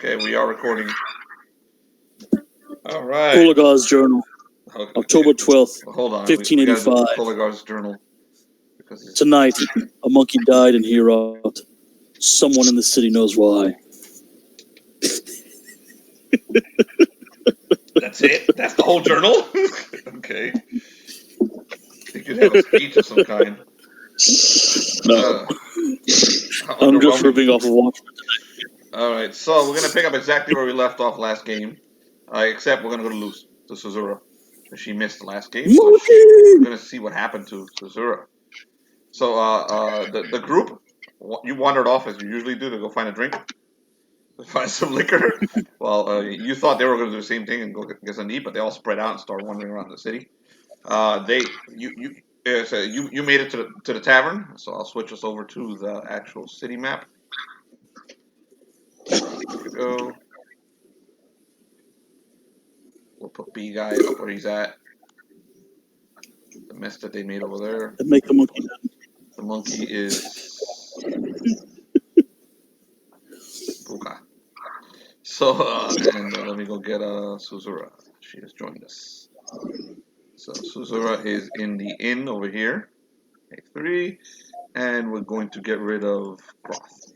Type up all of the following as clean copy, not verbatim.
Okay, we are recording. All right. Kolagar's journal, Okay. October 12th, Hold on. 1585. Kolagar's journal. Tonight, a monkey died in Hirot. Someone in the city knows why. That's it? That's the whole journal? Okay. You could have a speech of some kind. No. I'm just ripping off a Watchmen. Alright, so we're going to pick up exactly where we left off last game. Except we're going to go to Suzura. She missed the last game, so we're going to see what happened to Suzura. So, the group, you wandered off as you usually do to go find a drink. Find some liquor. Well, you thought they were going to do the same thing and go get something to eat, but they all spread out and started wandering around the city. You made it to the tavern, so I'll switch us over to the actual city map. Here we go. We'll put B guy up where he's at. The mess that they made over there. And make the monkey dead. The monkey is Puka. So, let me go get Suzura. She has joined us. So Suzura is in the inn over here, A3, and we're going to get rid of Groth.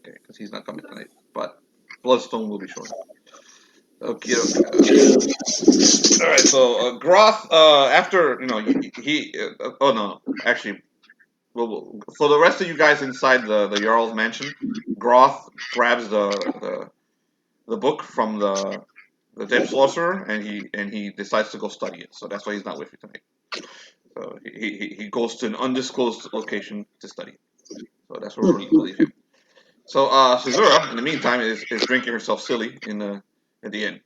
Okay, because he's not coming tonight, but Bloodstone will be short. Okay. All right. So Groth, after oh no, actually, well, for the rest of you guys inside the Jarl's mansion, Groth grabs the book from the dead sorcerer, and he decides to go study it. So that's why he's not with you tonight. So he goes to an undisclosed location to study. So that's where we'll leave him. So Suzura, in the meantime, is drinking herself silly at the inn,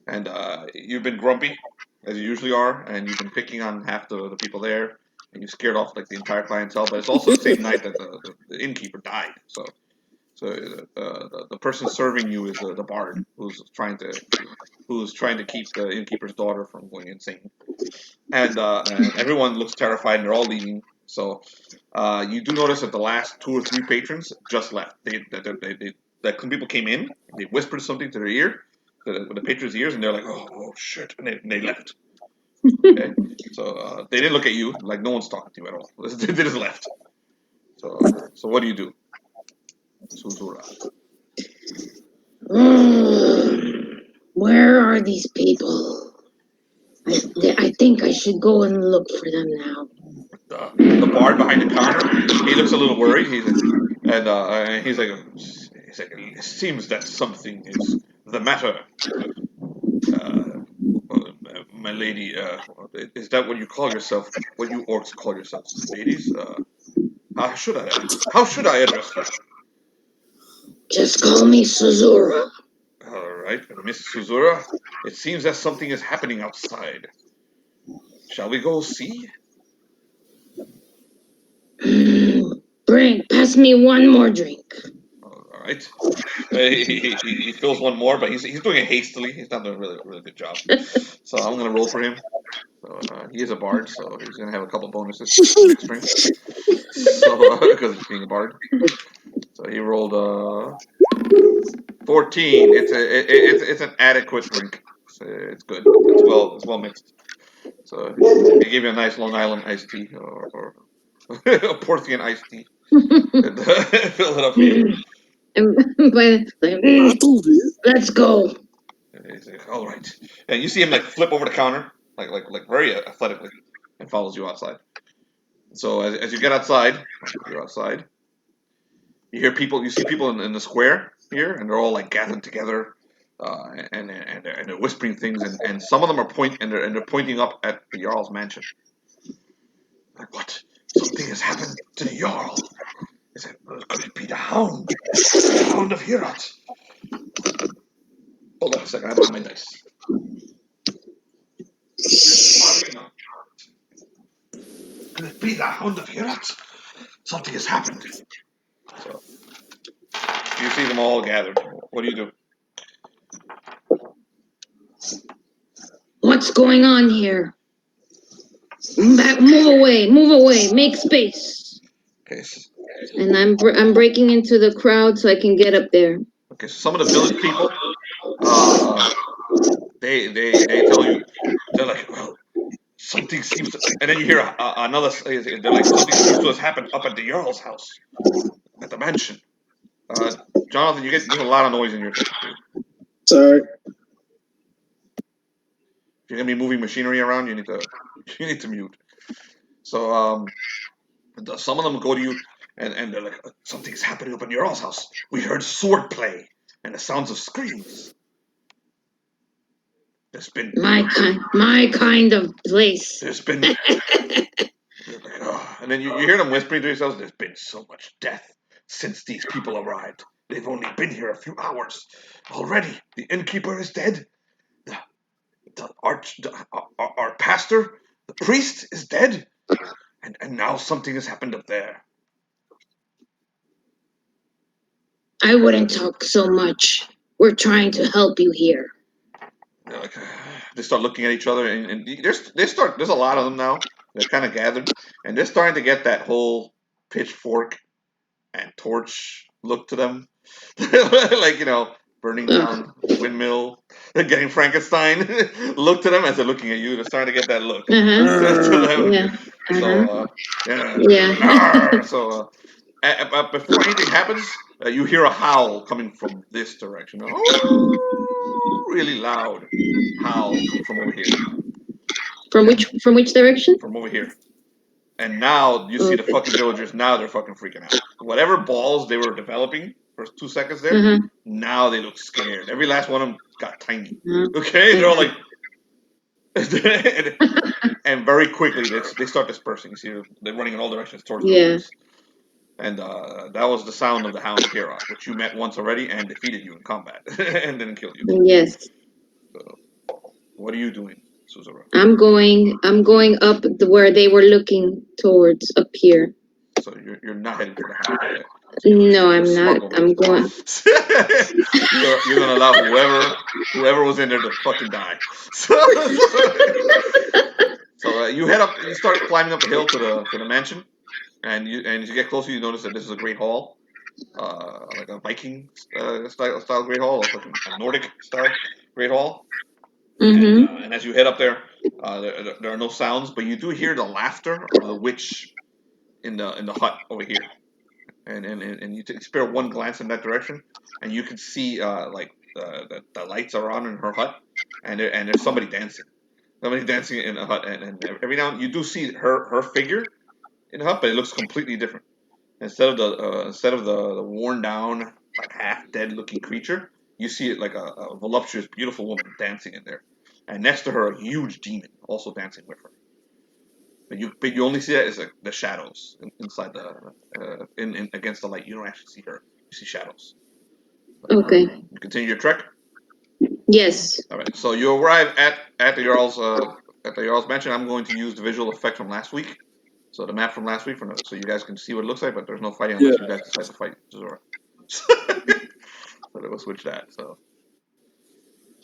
and you've been grumpy as you usually are, and you've been picking on half the people there, and you scared off like the entire clientele. But it's also the same night that the innkeeper died. So the person serving you is the bard who's trying to keep the innkeeper's daughter from going insane, and everyone looks terrified, and they're all leaving. So you do notice that the last 2 or 3 patrons just left. That some people came in, they whispered something to their ear, to the patrons' ears, and they're like, "Oh shit," and they left. Okay, so they didn't look at you, like no one's talking to you at all. They just left. So what do you do, Suzura? Where are these people? I think I should go and look for them now. The bard behind the counter, he looks a little worried. He's like, it seems that something is the matter. My lady, is that what you call yourself? What you orcs call yourselves, ladies? How should I address you? Just call me Suzura. All right, Miss Suzura. It seems that something is happening outside. Shall we go see? Pass me one more drink. All right. He fills one more, but he's doing it hastily. He's not doing a really good job. So I'm gonna roll for him. So he is a bard, so he's gonna have a couple bonuses next drink. So because he's being a bard. So he rolled 14. It's an adequate drink. So it's good. It's well mixed. So he gave you a nice Long Island iced tea or a Porthian iced tea. And fill it up for you. Let's go. He's like, all right. And you see him like flip over the counter, like very athletically, and follows you outside. So as you get outside, you're outside. You see people in the square here, and they're all like gathered together, and they're whispering things, and some of them are they're pointing up at the Jarl's mansion. Like, what? Something has happened to the Jarl. Could it be the Hound? The Hound of Hirot? Hold on a second, I have my dice. Could it be the Hound of Hirot? Something has happened. So you see them all gathered. What do you do? What's going on here? Move away, make space. Okay. And I'm breaking into the crowd so I can get up there. Okay, so some of the village people, they tell you, they're like, well, something seems to, and then you hear another. They're like, something seems to have happened up at the Jarl's house, at the mansion. Jonathan, there's a lot of noise in your thing too. Sorry. If you're gonna be moving machinery around, you need to mute. So some of them go to you and they're like, something's happening up in your all's house. We heard sword play and the sounds of screams. There's been my kind of place. there's been and then you hear them whispering to yourselves, there's been so much death since these people arrived. They've only been here a few hours. Already, the innkeeper is dead. Our pastor, the priest, is dead. And now something has happened up there. I wouldn't talk so much. We're trying to help you here. They're like, they start looking at each other, and there's a lot of them now. They're kind of gathered, and they're starting to get that whole pitchfork and torch look to them, like burning down the windmill, getting Frankenstein look to them as they're looking at you. They're starting to get that look to them. Yeah. So yeah, Yeah. so but before anything happens, you hear a howl coming from this direction. Oh, really loud howl from over here. From which direction? From over here. And now you see the fucking villagers. Now they're fucking freaking out. Whatever balls they were developing for 2 seconds there, now they look scared. Every last one of them got tiny. Okay, they're all like, and very quickly they start dispersing. You see, they're running in all directions towards the woods. And that was the sound of the Hound of Hirot, which you met once already and defeated you in combat and didn't kill you. Yes. So, what are you doing, Suzura? I'm going up where they were looking towards, up here. So you're not heading for the Hound yet. No, I'm not. I'm going. You're gonna allow whoever was in there to fucking die. So you head up. You start climbing up the hill to the mansion. And as you get closer, you notice that this is a great hall, like a Viking style great hall, or fucking a Nordic style great hall. And as you head up there, there are no sounds, but you do hear the laughter of the witch in the hut over here. And you spare one glance in that direction, and you can see the lights are on in her hut, and there's somebody dancing. Somebody dancing in a hut, and every now and then you do see her figure in the hut, but it looks completely different. Instead of the worn down, like half dead looking creature, you see it like a voluptuous, beautiful woman dancing in there, and next to her a huge demon also dancing with her. But you only see that as the shadows inside in against the light. You don't actually see her. You see shadows. Okay. You continue your trek. Yes. All right. So you arrive at the Jarl's mansion. I'm going to use the visual effect from last week. So the map from last week, so you guys can see what it looks like, but there's no fighting unless you guys decide to fight Zora. So they will switch that. So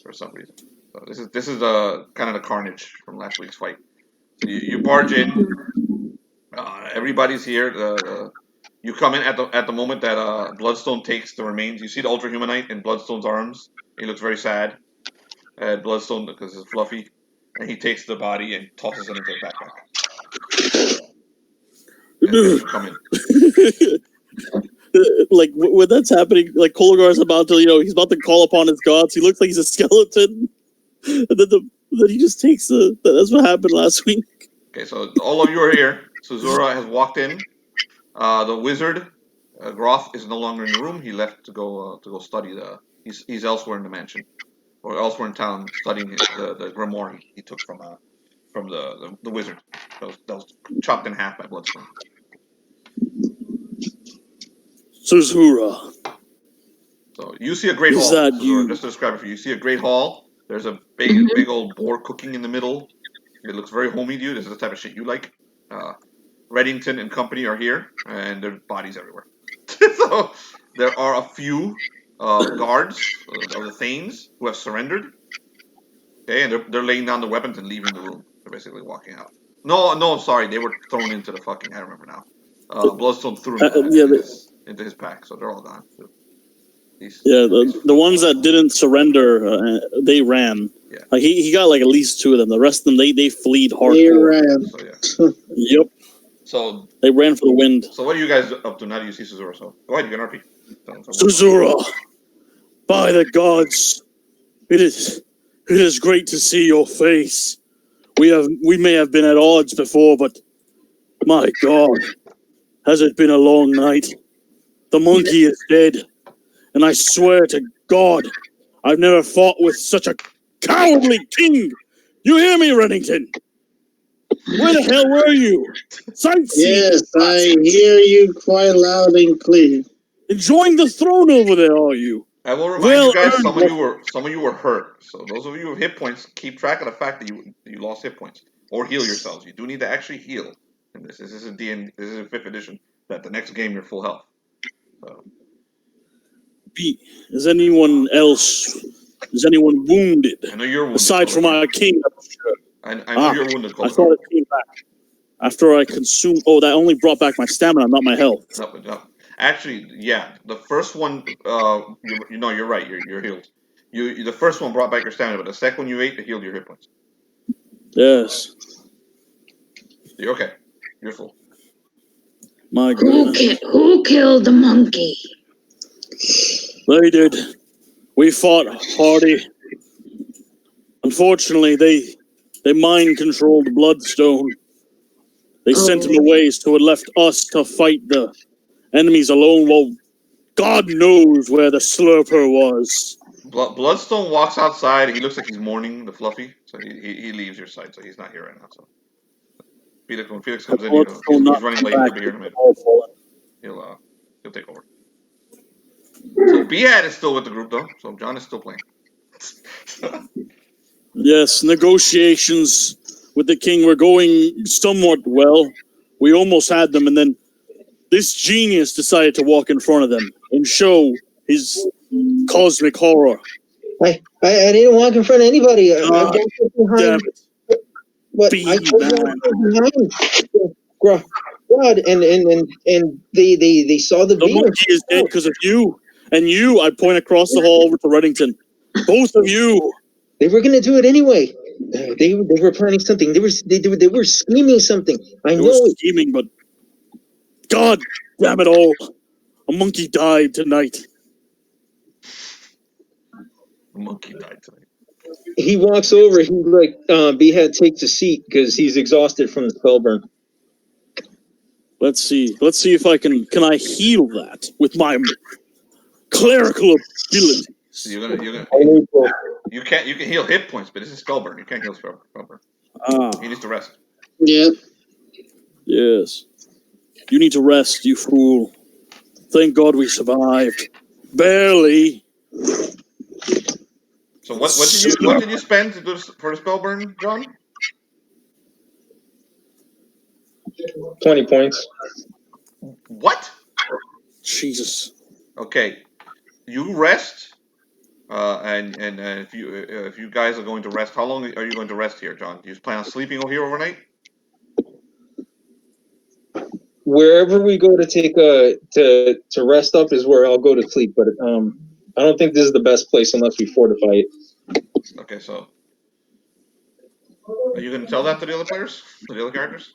for some reason, so this is the kind of the carnage from last week's fight. So you barge in. Everybody's here. You come in at the moment that Bloodstone takes the remains. You see the Ultra Humanite in Bloodstone's arms. He looks very sad. Bloodstone, because it's fluffy, and he takes the body and tosses it into a backpack. Come in. Like when that's happening, like Kolgar's about to, he's about to call upon his gods. He looks like he's a skeleton, and then he just takes That's what happened last week. Okay, so all of you are here. Suzura has walked in. The wizard, Groth, is no longer in the room. He left to go study He's elsewhere in the mansion, or elsewhere in town, studying the grimoire he took from the wizard that was chopped in half by Bloodstone. Suzura. So you see a great hall. That you? Just to describe it for you, you see a great hall. There's a big old boar cooking in the middle. It looks very homey to you. This is the type of shit you like. Reddington and company are here, and there's bodies everywhere. So there are a few guards of the Thanes who have surrendered. Okay, and they're laying down the weapons and leaving the room. They're basically walking out. No, sorry, they were thrown into the fucking. I remember now. Bloodstone threw them into his pack, so they're all gone. Yeah, the ones that didn't surrender, they ran. Yeah. Like he got like at least 2 of them. The rest of them, they fleed They hardcore. ran. So yeah. Yep, So they ran for the wind. so what are you guys up to now that you see Suzura? So go ahead, you can RP. Suzura, by the gods, it is great to see your face. We may have been at odds before, but my God, has it been a long night? The monkey is dead, and I swear to God, I've never fought with such a cowardly king. You hear me, Reddington? Where the hell were you? Sightseeing? Yes, I hear you quite loud and clear. Enjoying the throne over there, are you? I will remind Well you guys, earned. some of you were hurt. So those of you with hit points, keep track of the fact that you lost hit points or heal yourselves. You do need to actually heal. And this is a DN, this is a 5th edition. That the next game you're full health. So Is anyone else? Is anyone wounded? I know you're wounded. Aside from our king. I know you're wounded. I thought it came back after I consumed. Oh, that only brought back my stamina, not my health. No. Actually, yeah, the first one. You're right. You're healed. The first one brought back your stamina, but the second one you ate, it healed your hit points. Yes. You're okay. You're full. My goodness. Who killed the monkey? They did. We fought hardy. Unfortunately, they mind controlled Bloodstone. They sent him away, so it left us to fight the enemies alone. Well, God knows where the Slurper was. Bloodstone walks outside. He looks like he's mourning the Fluffy, so he leaves your side, so he's not here right now. So when Felix comes in, he's running late. He'll be here in a minute. He'll take over. So Behat is still with the group though, so John is still playing. Yes, negotiations with the king were going somewhat well. We almost had them, and then this genius decided to walk in front of them and show his cosmic horror. I didn't walk in front of anybody. I walked behind. But I behind. God, and they saw the beam. monkey is dead because of you. And you, I point across the hall over to Reddington. Both of you. They were going to do it anyway. They were planning something. They were scheming something. I know it. Scheming, but God damn it all! A monkey died tonight. A monkey died tonight. He walks over. He Behat takes a seat because he's exhausted from the spellburn. Let's see if I can I heal that with my clerical ability. So you can heal hit points, but this is spellburn. You can't heal spellburn. He needs to rest. Yeah. Yes. You need to rest, you fool. Thank God we survived. Barely. So what did you spend for the spellburn, John? 20 points. What? Jesus. Okay, you rest. And if you guys are going to rest, how long are you going to rest here, John? Do you plan on sleeping over here overnight? Wherever we go to take to rest up is where I'll go to sleep. But I don't think this is the best place unless we fortify it. Okay, so are you going to tell that to the other players, to the other characters?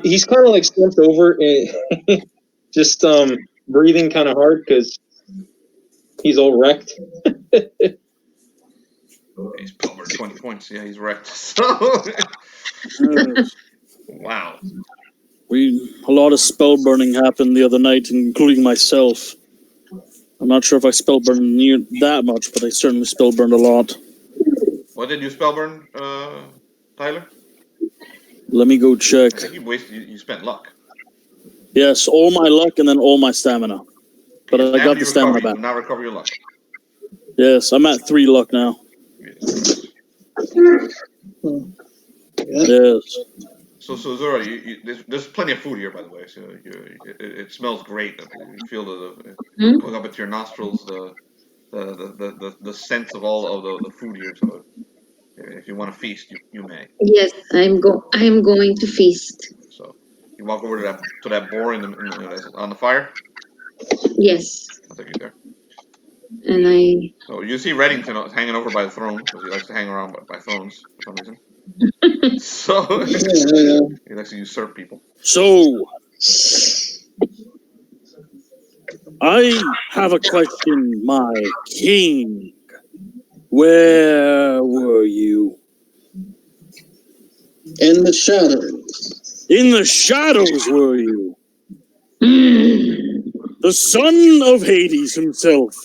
He's kind of like slumped over, and just breathing kind of hard because he's all wrecked. He's covered 20 points. Yeah, he's wrecked. So wow. A lot of spell burning happened the other night, including myself. I'm not sure if I spell burned near that much, but I certainly spell burned a lot. What did you spell burn, Tyler? Let me go check. I think you spent luck. Yes, all my luck and then all my stamina. But I got the stamina back. You do not recover your luck. Yes, I'm at 3 luck now. Yes. So Zora, there's plenty of food here, by the way. So it smells great. You feel going up into your nostrils the sense of all of the food here. So if you want to feast, you may. Yes, I'm going to feast. So you walk over to that boar on the fire. Yes. I'll take you there. And I... So you see Reddington hanging over by the throne, because he likes to hang around by thrones for some reason. So he likes to usurp people. So, I have a question, my king. Where were you? In the shadows. In the shadows were you? The son of Hades himself,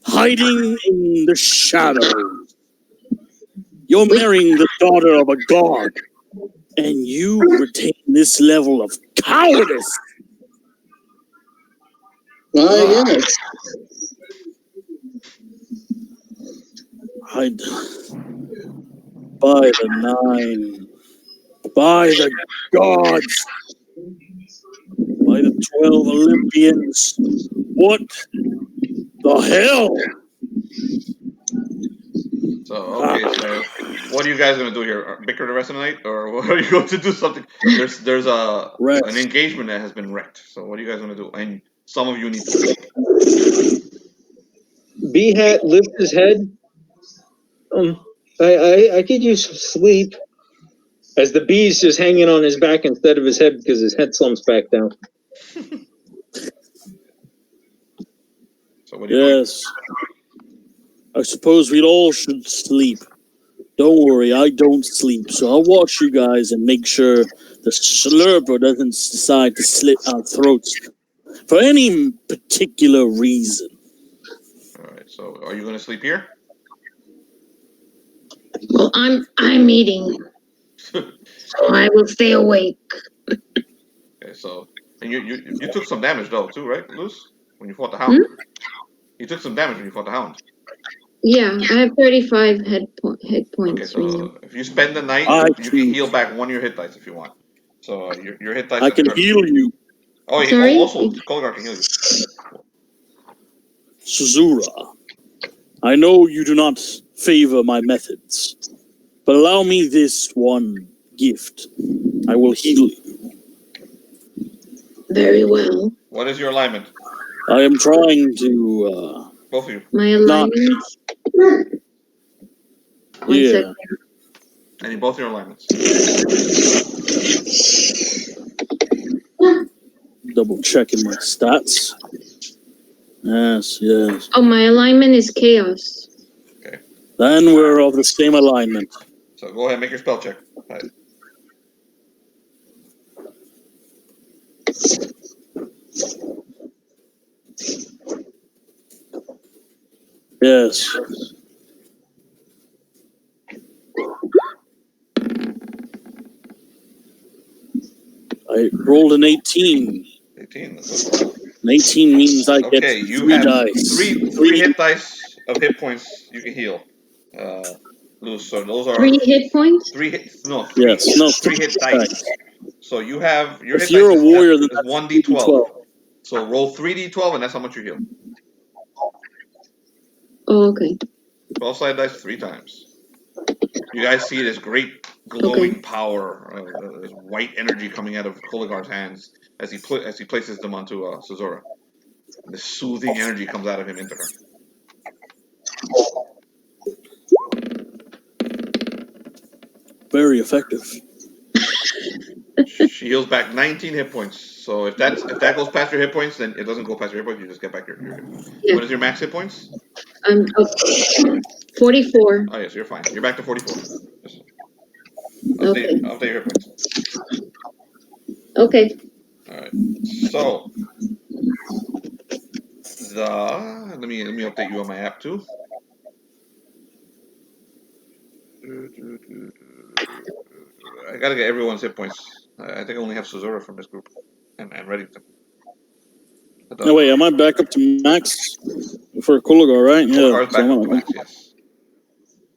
hiding in the shadows. You're marrying the daughter of a god, and you retain this level of cowardice. Why, yes. By the nine, by the gods, by the 12 Olympians, what the hell? So, okay, so what are you guys going to do here? Bicker the rest of the night? Or what are you going to do something? There's an engagement that has been wrecked. So what are you guys going to do? And some of you need to sleep. B-Hat lifts his head. I could use some sleep. As the bee's just hanging on his back instead of his head because his head slumps back down. So what are you doing? Yes. I suppose we all should sleep. Don't worry, I don't sleep, so I'll watch you guys and make sure the slurper doesn't decide to slit our throats for any particular reason. Alright, so are you going to sleep here? Well, I'm eating. So I will stay awake. Okay, so and you took some damage though too, right, Luz? When you fought the Hound. You took some damage when you fought the Hound. Yeah, I have 35 hit points Okay, so right now. if you spend the night, you can heal back one of your hit dice if you want. So your hit dice. I can heal you. Oh, Sorry? Also, Kolgar can heal you. Suzura, I know you do not favor my methods, but allow me this one gift. I will heal you. Very well. What is your alignment? I am trying to, Both of you. My alignment. One second. I need both your alignments. Double checking my stats. Yes. Oh, my alignment is chaos. Okay. Then we're of the same alignment. So go ahead and make your spell check. Right. Yes. I rolled an 18. 18. An 18 means I get you three have dice. Three hit dice of hit points you can heal. Lose. So those are 3 hit points? 3 hit. No, three hit dice. So you have your hit you're dice a warrior, is then that's 1d12. So roll 3d12, and that's how much you heal. Oh, okay. 12 side dice 3 times. You guys see this great glowing power, this white energy coming out of Koligar's hands as he places them onto Suzura. This soothing energy comes out of him into her. Very effective. She heals back 19 hit points. So if that goes past your hit points, then it doesn't go past your hit points. You just get back your Yeah. What is your max hit points? I'm up 44. Oh yes, you're fine. You're back to 44. Just Okay. update your hit points. Okay. All right. So let me update you on my app too. I gotta get everyone's hit points. I think I only have Suzura from this group and Reddington. No, wait, am I back up to max for Koligar, right? Koligar's back up to max, yes.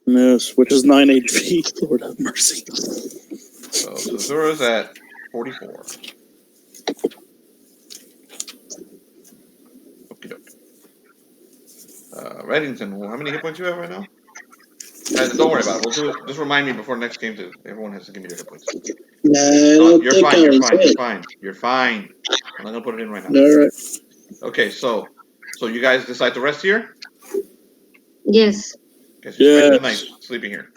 Yes, which is 9 HP. Lord have mercy. So Suzura's at 44. Okie doke. Reddington, how many hit points do you have right now? Don't worry about it. We'll do it. Just remind me before next game to everyone has to give me their hit points. No, you're fine. You're fine. I'm not gonna put it in right now. All right. Okay, so you guys decide to rest here? Yes. Okay, so you're spending the night Yes. sleeping here.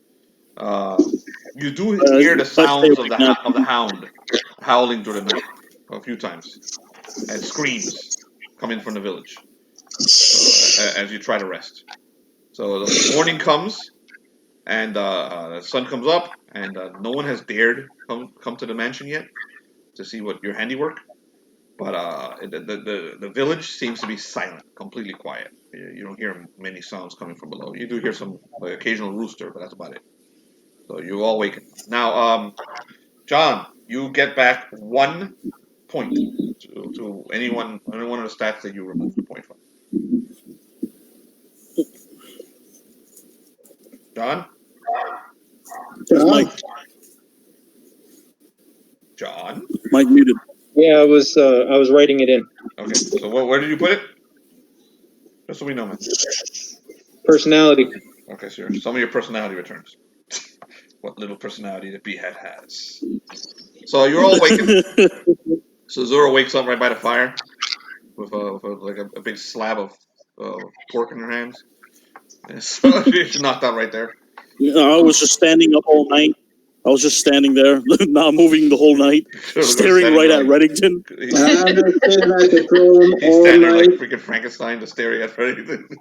You do hear the Let's say sounds of we can. the hound howling through the night a few times, and screams coming from the village. So as you try to rest, so the morning comes, and the sun comes up, and no one has dared come to the mansion yet to see what your handiwork. But the village seems to be silent, completely quiet. You don't hear many sounds coming from below. You do hear some like occasional rooster, but that's about it. So you all waken now. John, you get back 1 point to any one of the stats that you removed the point from. John, Is Mike Yeah. John. Mike muted? Yeah, I was writing it in. Okay, so where did you put it? Just so we know, man. Personality. Okay, so some of your personality returns. What little personality the beehead has. So you're all wakened. So Zora wakes up right by the fire with like a big slab of pork in her hands. And so she's knocked out right there. I was just standing up all night. I was just standing there, not moving the whole night, staring right at Reddington. I understand I could throw him He's all standing there like night. freaking Frankenstein, just staring at Reddington.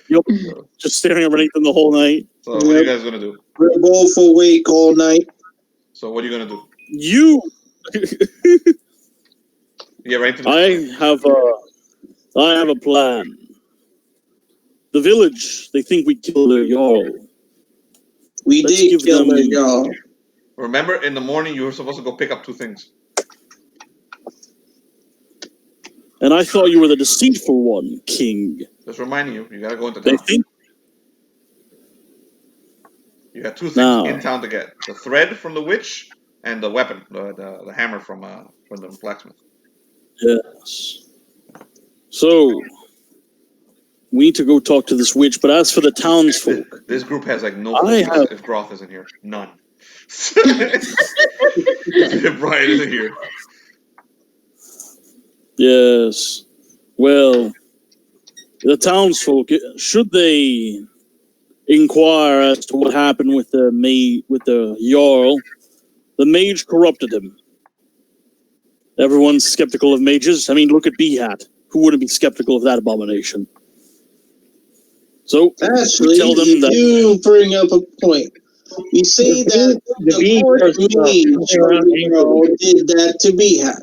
Yep, So, just staring at Reddington the whole night. so what are you guys gonna do? We're both awake all night. So what are you gonna do? You, Yeah, right. I have a plan. The village, they think we killed their Jarl. We Let's did give kill them- the y'all. Remember, in the morning you were supposed to go pick up 2 things. And I thought you were the deceitful one, King. Just reminding you, you gotta go into They town. think You got 2 things Now. in town to get: the thread from the witch and the weapon, the hammer from the blacksmith. yes. So we need to go talk to this witch. But as for the townsfolk, This group has like no I focus have- if Groth isn't here. None. If Brian isn't here. yes. Well, the townsfolk, should they inquire as to what happened with the Jarl, the mage corrupted him. Everyone's skeptical of mages. I mean, look at Behat. Who wouldn't be skeptical of that abomination? So, Actually, tell them that- you bring up a point. You say that The bee court starts mage did that to Behat.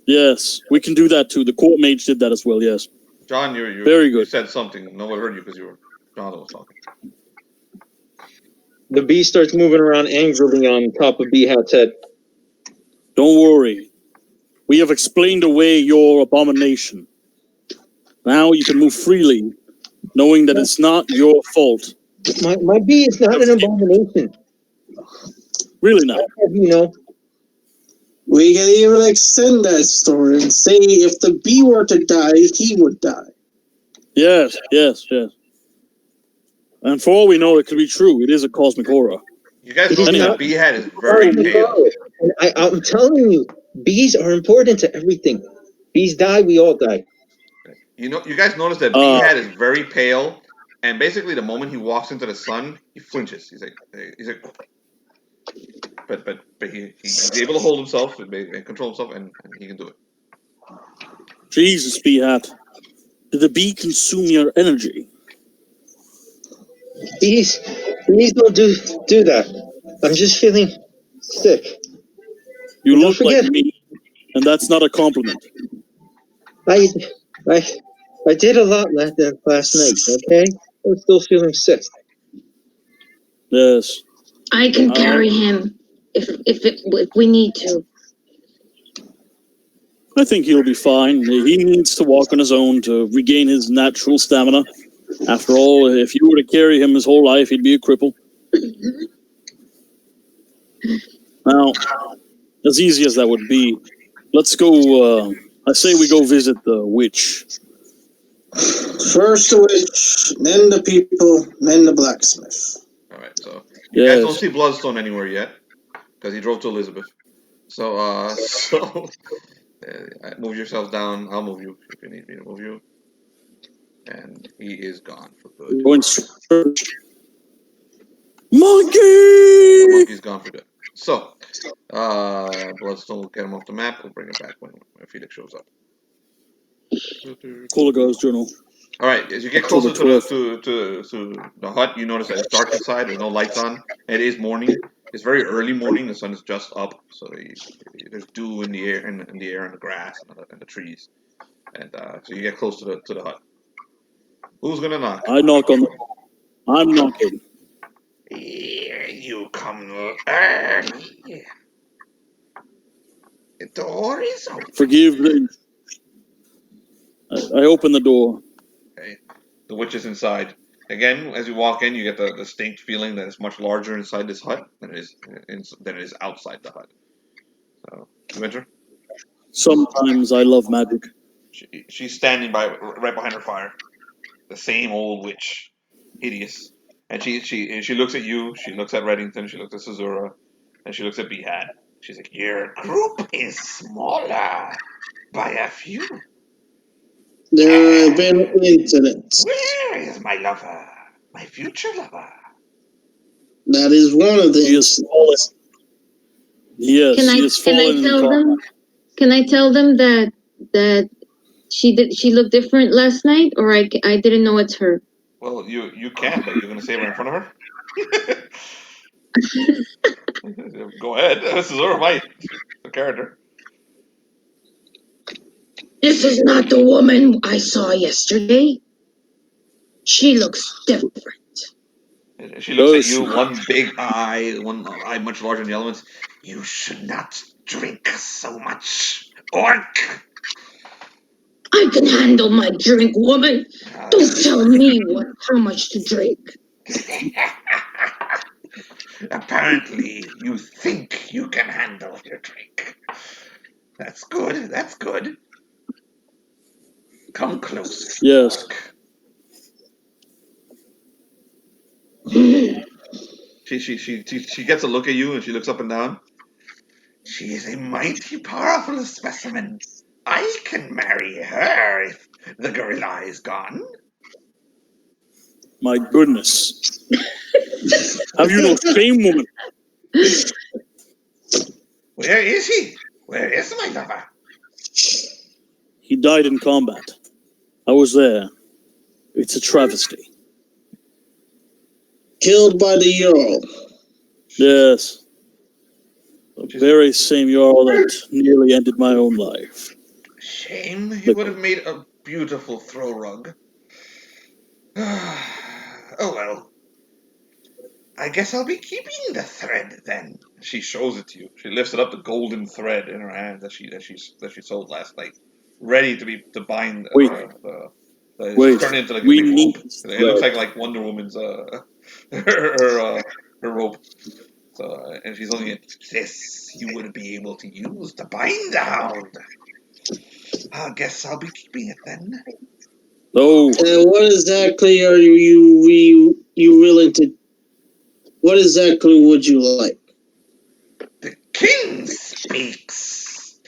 yes, we can do that too. The court mage did that as well, yes. John, you Very good. You said something. No one heard you because John was talking. The bee starts moving around angrily on top of Behat's head. Don't worry. We have explained away your abomination. Now you can move freely, knowing that it's not your fault. My bee is not an abomination. Really not. You know, We can even extend that story and say if the bee were to die, he would die. Yes, yes, yes. And for all we know, it could be true. It is a cosmic horror. You guys know Anyhow. that Beehead is very pale. And I'm telling you, bees are important to everything. Bees die, we all die. You guys notice that Beehead is very pale, and basically the moment he walks into the sun, he flinches. He's like, but he's able to hold himself and control himself, and he can do it. Jesus, Behat. Did the bee consume your energy? Bees don't do that. I'm just feeling sick. You Don't look forget. like me, and that's not a compliment. I did a lot last night. Okay, I'm still feeling sick. Yes. I can carry him if we need to. I think he'll be fine. He needs to walk on his own to regain his natural stamina. After all, if you were to carry him his whole life, he'd be a cripple. Now, as easy as that would be, let's go, I say we go visit the witch. First the witch, then the people, then the blacksmith. All right, so you guys don't Yes. see Bloodstone anywhere yet because he drove to Elizabeth. So move yourselves down. I'll move you if you need me to move you. And he is gone for good. Go in search. The Monkey! monkey's gone for good. So, Bloodstone will get him off the map. We'll bring it back when Felix shows up. Kolagar's journal. All right, as you get October closer to the hut, you notice that it's dark inside. There's no lights on. It is morning. It's very early morning. The sun is just up, so there's dew in the air, in the air, and the grass, and the trees. And so you get close to the hut. Who's gonna knock? I knock on the door. I'm knocking. Here you come early. The door is open. Forgive me. I open the door. Okay. The witch is inside. Again, as you walk in, you get the distinct feeling that it's much larger inside this hut than it is outside the hut. So, you enter? Sometimes I love magic. She's standing right behind her fire. The same old witch. Hideous. And she looks at you, she looks at Reddington, she looks at Suzura, and she looks at Behat. She's like, your group is smaller by a few. There have been incidents. Where is my lover? My future lover? That is one of He is them. fallen. Yes, he is fallen in combat. Can I tell them that she looked different last night, or I didn't know it's her? Well, you can, but you're going to say it right in front of her? Go ahead. This is her might. The character. This is not the woman I saw yesterday. She looks different. She looks at you, one eye much larger than the other ones. You should not drink so much, orc. I can handle my drink, woman. Don't tell me how much to drink. Apparently, you think you can handle your drink. That's good. That's good. Come close. Yes. She gets a look at you and she looks up and down. She is a mighty powerful specimen. I can marry her if the gorilla is gone. My goodness. Have you no shame, woman? Where is he? Where is my lover? He died in combat. I was there. It's a travesty. Killed by the Jarl. Yes. The very same Jarl that nearly ended my own life. Shame. He would have made a beautiful throw rug. Oh well. I guess I'll be keeping the thread then. She shows it to you. She lifted up the golden thread in her hand that she sold last night, ready to bind. Wait. Turn into like a big rope. It looks like Wonder Woman's her rope. So and she's only this you would be able to use to bind the hound. I guess I'll be keeping it then. Oh. What exactly are you willing to? What exactly would you like? The king speaks.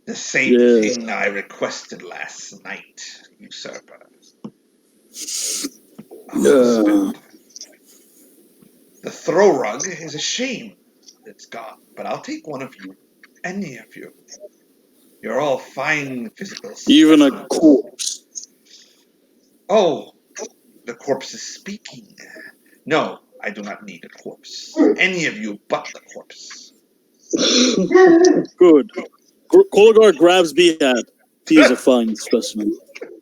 The same thing I requested last night, usurper. The throw rug is a shame it's gone, but I'll take one of you, any of you. You're all fine physical specimens. Even a corpse. Oh, the corpse is speaking. No, I do not need a corpse. Any of you but the corpse. Good. Kolagar grabs Behat. He is a fine specimen.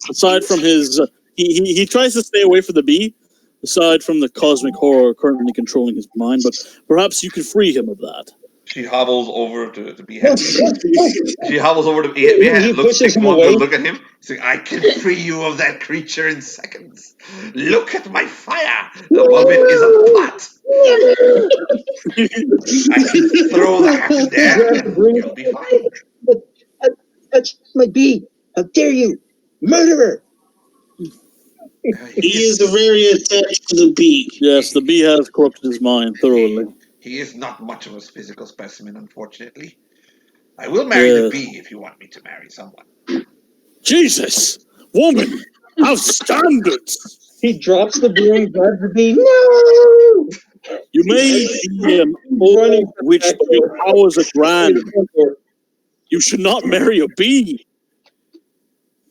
Aside from his... He tries to stay away from the bee, aside from the cosmic horror currently controlling his mind, but perhaps you could free him of that. She hobbles over to Behat. She hobbles over to Behat, takes one good look at him. She's like, I can free you of that creature in seconds. Look at my fire. Above it is a pot. I can throw that in there and you'll be fine. That's my bee. How dare you? Murderer! He is very attached to the bee. Yes, the bee has corrupted his mind thoroughly. He is not much of a physical specimen, unfortunately. I will marry the bee if you want me to marry someone. Jesus! Woman! Have standards. He drops the bee and grabs the bee. No! You may be an old witch, but your powers are grand. You should not marry a bee.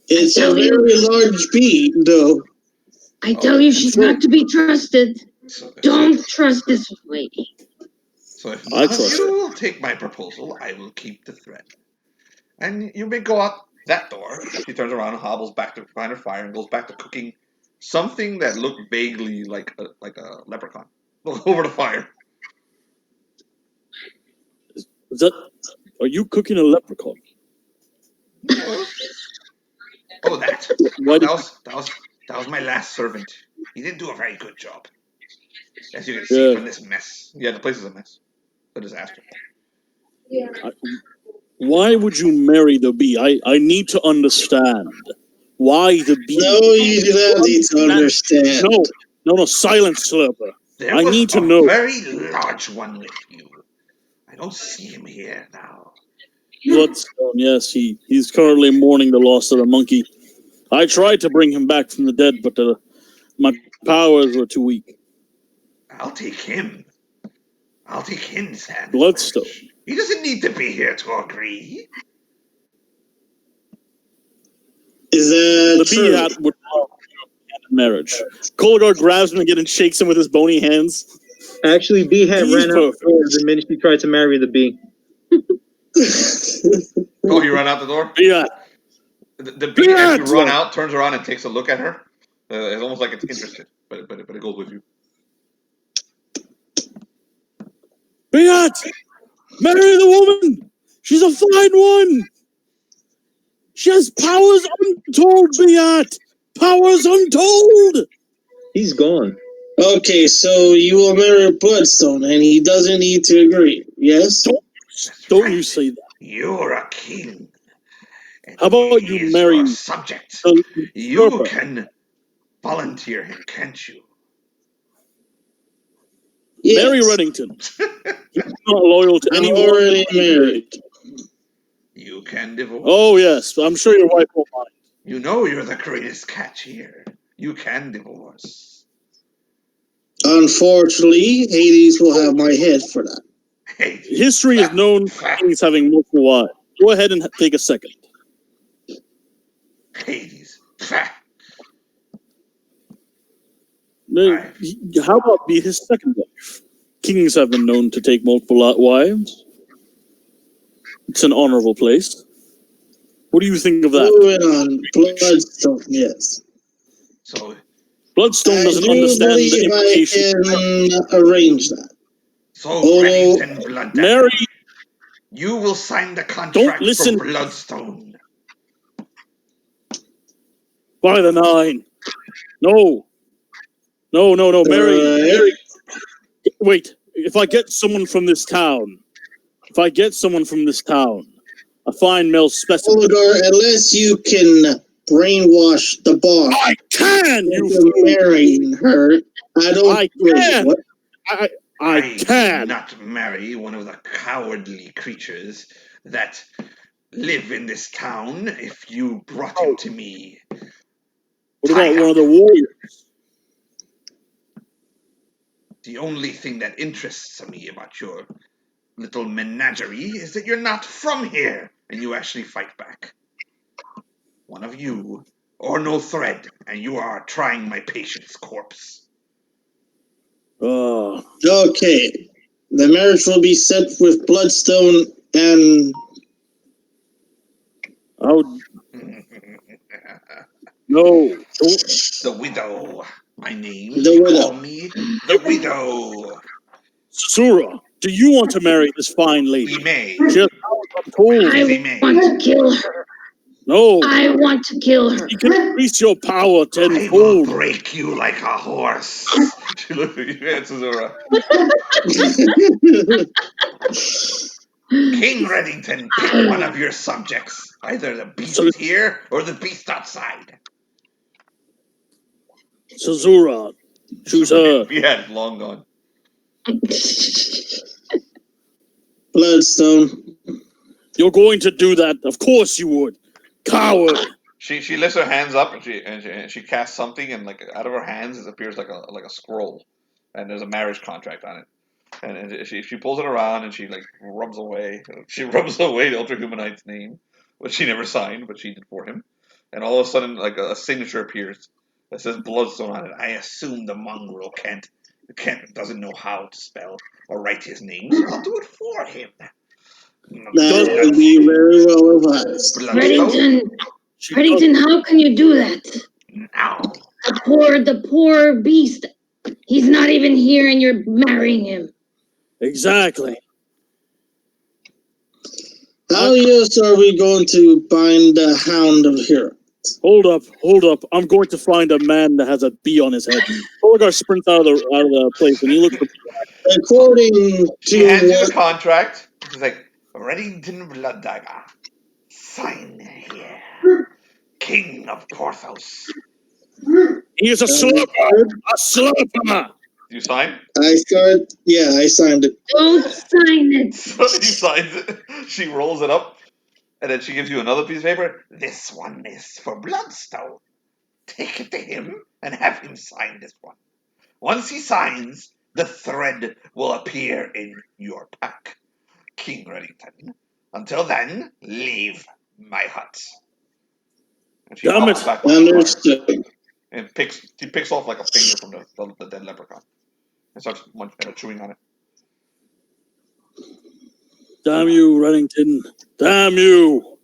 It's a very large bee, though. I tell you, she's not to be trusted. Don't trust this lady. So if I none of trust you will take my proposal, I will keep the thread. And you may go out that door. She turns around and hobbles back to behind her fire and goes back to cooking something that looked vaguely like a leprechaun over the fire. Is that? Are you cooking a leprechaun? Oh, that. Why did That was my last servant. He didn't do a very good job. As you can see from this mess. Yeah, the place is a mess. A disaster. Why would you marry the bee? I need to understand. Why the bee? No, you do not need to understand. No, silence, Slurper. There I was need to a know. very large one with you. I don't see him here now. Bloodstone, yes, he's currently mourning the loss of the monkey. I tried to bring him back from the dead, but my powers were too weak. I'll take him. I'll take his hand. Bloodstone. He doesn't need to be here to agree. Is that the true? bee hat would love marriage. Kolgar grabs him again and shakes him with his bony hands. Actually, bee hat ran out the minute she tried to marry the bee. Oh, he ran out the door? Yeah. The bee actually run out, turns around, and takes a look at her. It's almost like it's interested, but it goes with you. Beat! Marry the woman! She's a fine one! She has powers untold, Beat! Powers untold! He's gone. Okay, so you will marry Bloodstone, and he doesn't need to agree, yes? Don't you say that. You're a king. How about you marry your subject? You can volunteer him, can't you? Yes. Mary Reddington. He's not loyal to anyone. Already married. You can divorce. Oh, yes. I'm sure your wife won't mind. You know you're the greatest catch here. You can divorce. Unfortunately, Hades will have my head for that. History is known for kings having multiple wives. Go ahead and take a second. Hades. How about be his second wife? Kings have been known to take multiple wives. It's an honorable place. What do you think of that? Moving on, Bloodstone, yes. So Bloodstone doesn't understand the implications. I can arrange that. So, Reddington Blood, Mary, you will sign the contract for Bloodstone. By the 9. No, Mary. Wait, if I get someone from this town, a fine male specimen. Olgar, unless you can brainwash the boss. I can! You marrying her. I can! I can not marry one of the cowardly creatures that live in this town if you brought him to me. What about one of the warriors? The only thing that interests me about your little menagerie is that you're not from here and you actually fight back. One of you, or no thread, and you are trying my patient's corpse. Okay. The marriage will be set with Bloodstone and... No. The widow. My name. The widow. Call me the widow. Susura, do you want to marry this fine lady? He may. Just I want to kill her. No. I want to kill her. You can increase your power tenfold. I will break you like a horse. She looked at you, Susura. King Reddington, pick one of your subjects. Either the beast here or the beast outside. Susura, choose her. Yeah, long gone. Bloodstone. You're going to do that? Of course you would. Coward. She lifts her hands up and she casts something, and like out of her hands it appears like a scroll, and there's a marriage contract on it. And she pulls it around and she like rubs away. She rubs away the Ultra Humanite's name, which she never signed, but she did for him. And all of a sudden, like a signature appears that says Bloodstone on it. I assume the mongrel doesn't know how to spell or write his name, so I'll do it for him. That would be very well advised. Bloodstone Reddington, how can you do that? now. The poor beast. He's not even here, and you're marrying him. Exactly. How else are we going to bind the Hound of Hirot? Hold up. I'm going to find a man that has a bee on his head. Colgar sprints out of the place, and he looks for According She to hands you the what contract. She's like, Reddington Blooddagger, sign here. King of Porthos. he is a slurper. A slurper. You sign? I signed it. Don't sign it. So he signs it. She rolls it up, and then she gives you another piece of paper. This one is for Bloodstone. Take it to him and have him sign this one. Once he signs, the thread will appear in your pack. King Reddington. Until then, leave my hut. And she Damn hops it. back to the car Understood. and she picks off like a finger from the dead leprechaun and starts chewing on it. Damn you, Reddington. Damn you.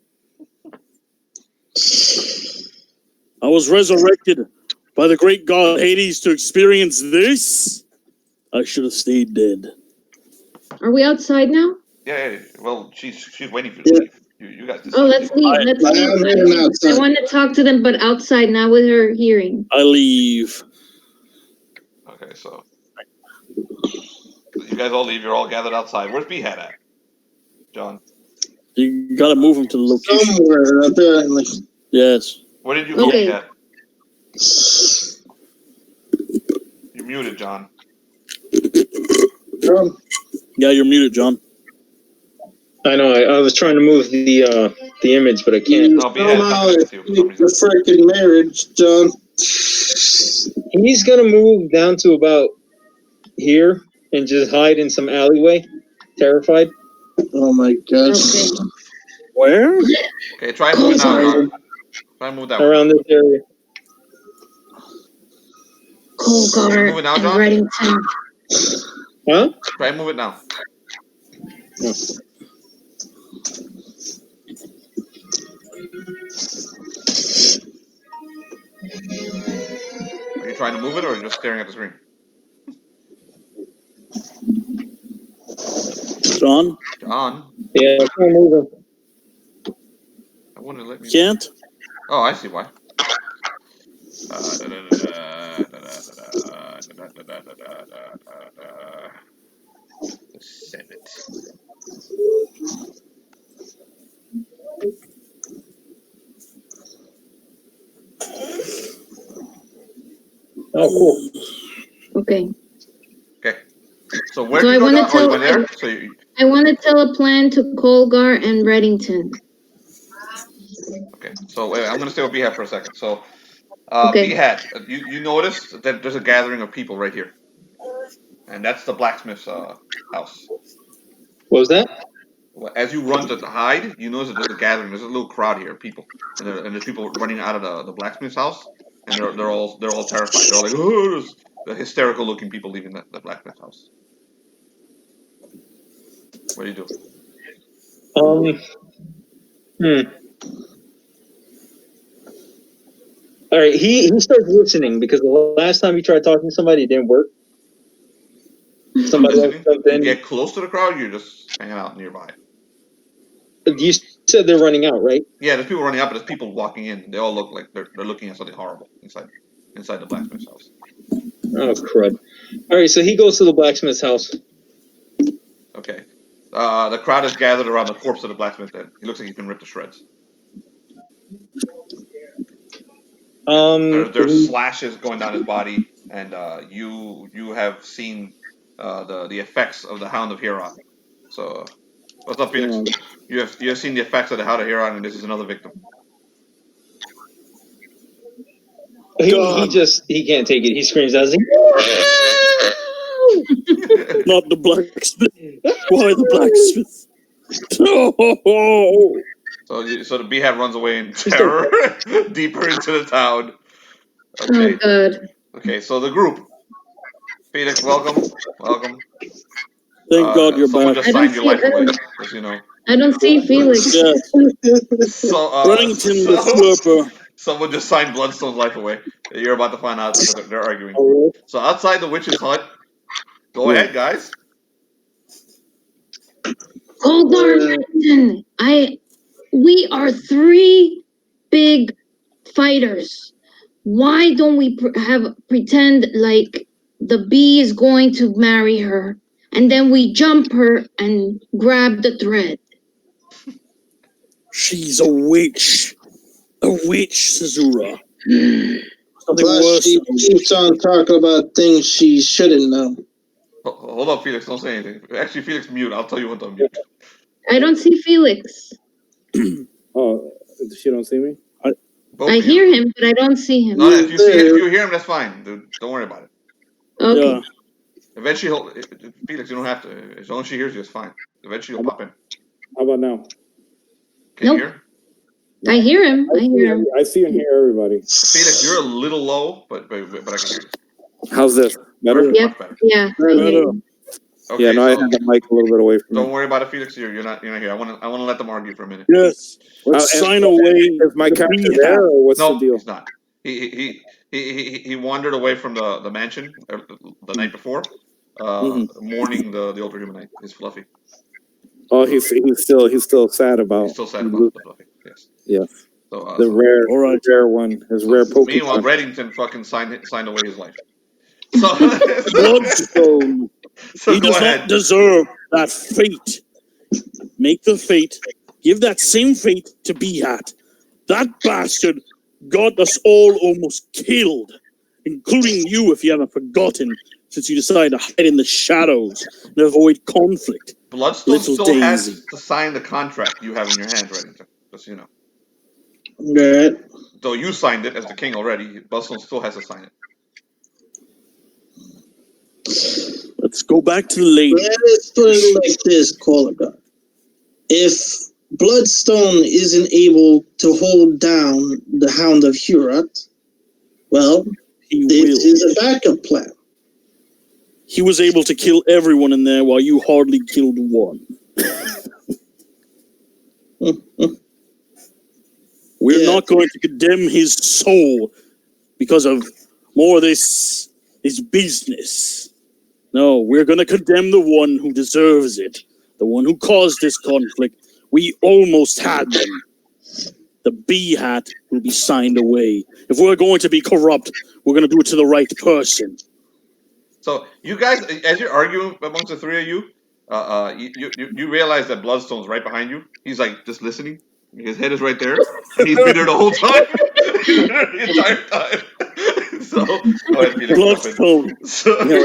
I was resurrected by the great god Hades to experience this. I should have stayed dead. Are we outside now? Yeah. Well, she's waiting for you to leave. You guys decide. Oh, let's leave. Let's leave. I'm heading outside. I want to talk to them, but outside, not with her hearing. I leave. Okay, so you guys all leave. You're all gathered outside. Where's Behead at? John, You gotta move him to the location. Somewhere, apparently. Yes. where did you go, Okay. Behead? You're muted, John. Yeah, you're muted, John. I know. I was trying to move the image, but I can't. No, Behead's not Somehow connected to you for some reason. the freaking marriage, John. He's gonna move down to about here and just hide in some alleyway, terrified. Oh my gosh. Okay. Where? Okay, try and move it now, John. Try and move that Around one. this area. Colgar Move it now, and John? Reddington. Huh? Try and move it now. No. Are you trying to move it, or are you just staring at the screen? John? John, Yeah, I'm trying to move him. I wouldn't let me. Can't? Oh, I see why. Send it. Oh, cool. Okay. Okay. So where So did I you go, wanna John? Oh, you tell- went there? So you, I want to tell a plan to Colgar and Reddington. okay. So wait, I'm gonna stay with Behat for a second. So, Okay. Behat, you noticed that there's a gathering of people right here, and that's the blacksmith's house. What was that? Well, as you run to hide, you notice that there's a gathering. There's a little crowd here of people, and there's people running out of the blacksmith's house, and they're all terrified. They're all like, oh, there's the hysterical looking people leaving the blacksmith's house. What do you do? All right, he starts listening because the last time he tried talking to somebody, it didn't work. Somebody else Listening? jumped You in. get close to the crowd. You're just hanging out nearby. You said they're running out, right? Yeah, there's people running out, but there's people walking in. They all look like they're looking at something horrible inside the blacksmith's house. Oh, crud. All right, so he goes to the blacksmith's house. Okay. The crowd is gathered around the corpse of the blacksmith. Then he looks like he's been ripped to shreds. There's slashes going down his body, and you have seen the effects of the Hound of Hirot. So, what's up, Phoenix? You have seen the effects of the Hound of Hirot, and this is another victim. He can't take it. He screams out, Not the blacksmith. Why the blacksmith? No. So the Beehat runs away in terror, deeper into the town. Oh God. Okay, so the group. Felix, welcome. Thank God you're someone back. just signed your life away, just you know. I don't see Felix. Yeah. So, Remington the Slurper. someone just signed Bloodstone's life away. You're about to find out because they're arguing. So outside the witch's hut, go ahead, guys. Hold on, Remington. We are 3 big fighters. Why don't we pretend like the bee is going to marry her, and then we jump her and grab the thread? She's a witch. A witch, Sazura. Plus, she keeps on talking about things she shouldn't know. Hold up, Felix. Don't say anything. Actually, Felix, mute. I'll tell you when to mute. I don't see Felix. Oh, she don't see me? I hear him, but I don't see him. No, if you hear him, that's fine, dude. Don't worry about it. Okay. Yeah. Eventually, Felix, you don't have to. As long as she hears you, it's fine. Eventually, you'll pop in. How about now? Can you Nope. hear? I hear him. I hear him. I see and hear everybody. Felix, you're a little low, but I can hear you. How's this? Better? Yep. Much better. Yeah. I hear you. Okay, Yeah, no, I so had the mic a little bit away from don't me. worry about it, Felix. You're not here. I want to let them argue for a minute. Yes. Let's sign away. Is my character there, or what's No, the deal? he's not. He wandered away from the mansion the night before, mourning the older humanite. He's Fluffy. Oh, he's still sad about. He's still sad about the Fluffy. Yes. Yeah. So, The rare one, his rare Pokemon. Meanwhile, Reddington fucking signed away his life. So, Bloodstone. so He does not deserve that fate. Make the fate. Give that same fate to Beehat. That bastard got us all almost killed, including you if you haven't forgotten, since you decided to hide in the shadows and avoid conflict. Bloodstone Little still Daisy. has to sign the contract you have in your hand, Reddington. Just so you know. Right. Though you signed it as the king already, Bloodstone still has to sign it. Let's go back to the lady. Let's put it like this, Colagar. If Bloodstone isn't able to hold down the Hound of Hirot, well, this is a backup plan. He was able to kill everyone in there while you hardly killed one. We're not going to condemn his soul because of more of this business. No, we're going to condemn the one who deserves it, the one who caused this conflict. We almost had them. The Beehat will be signed away. If we're going to be corrupt, we're going to do it to the right person. So you guys, as you're arguing amongst the three of you, you realize that Bloodstone's right behind you. He's like just listening. His head is right there, and he's been there the whole time, the entire time. So go ahead, Felix. Bloodstone.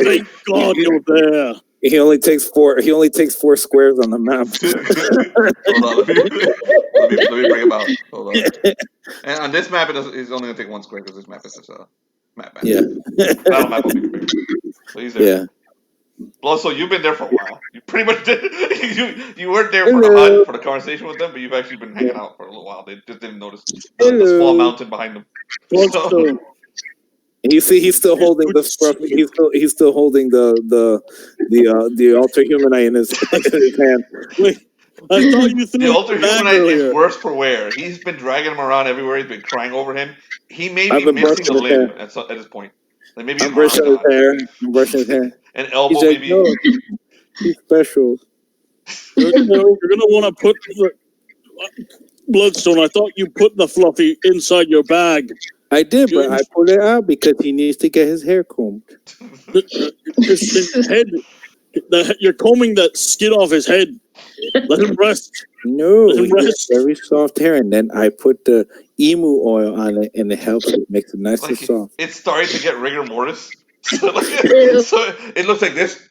Thank God you're there. He only takes 4 squares on the map. Hold on, let me bring him out. Hold on. And on this map, he's only gonna take 1 square because this map is just a map. Yeah. Battle map will be bigger. So he's there. Yeah. Bloodstone, you've been there for a while. You pretty much did. You weren't there for the hunt, for the conversation with them, but you've actually been hanging out for a little while. They just didn't notice the small mountain behind them. Bloodstone. You see, he's still holding the scruff. He's still holding the altar humanite in his hand. Wait, I thought you threw the altar humanite earlier. is worse for wear. He's been dragging him around everywhere. He's been crying over him. He may be missing a limb at this point. Like maybe I'm brushing his hair. I'm brushing his hair. An elbow, he's like, maybe. no, he's special. You're gonna want to put the Bloodstone. I thought you put the Fluffy inside your bag. I did, but I pulled it out because he needs to get his hair combed. His head. You're combing the skin off his head. Let him rest. No, it's very soft hair, and then I put the emu oil on it, and it helps. It makes it nice and soft. It's starting to get rigor mortis. So it looks like this.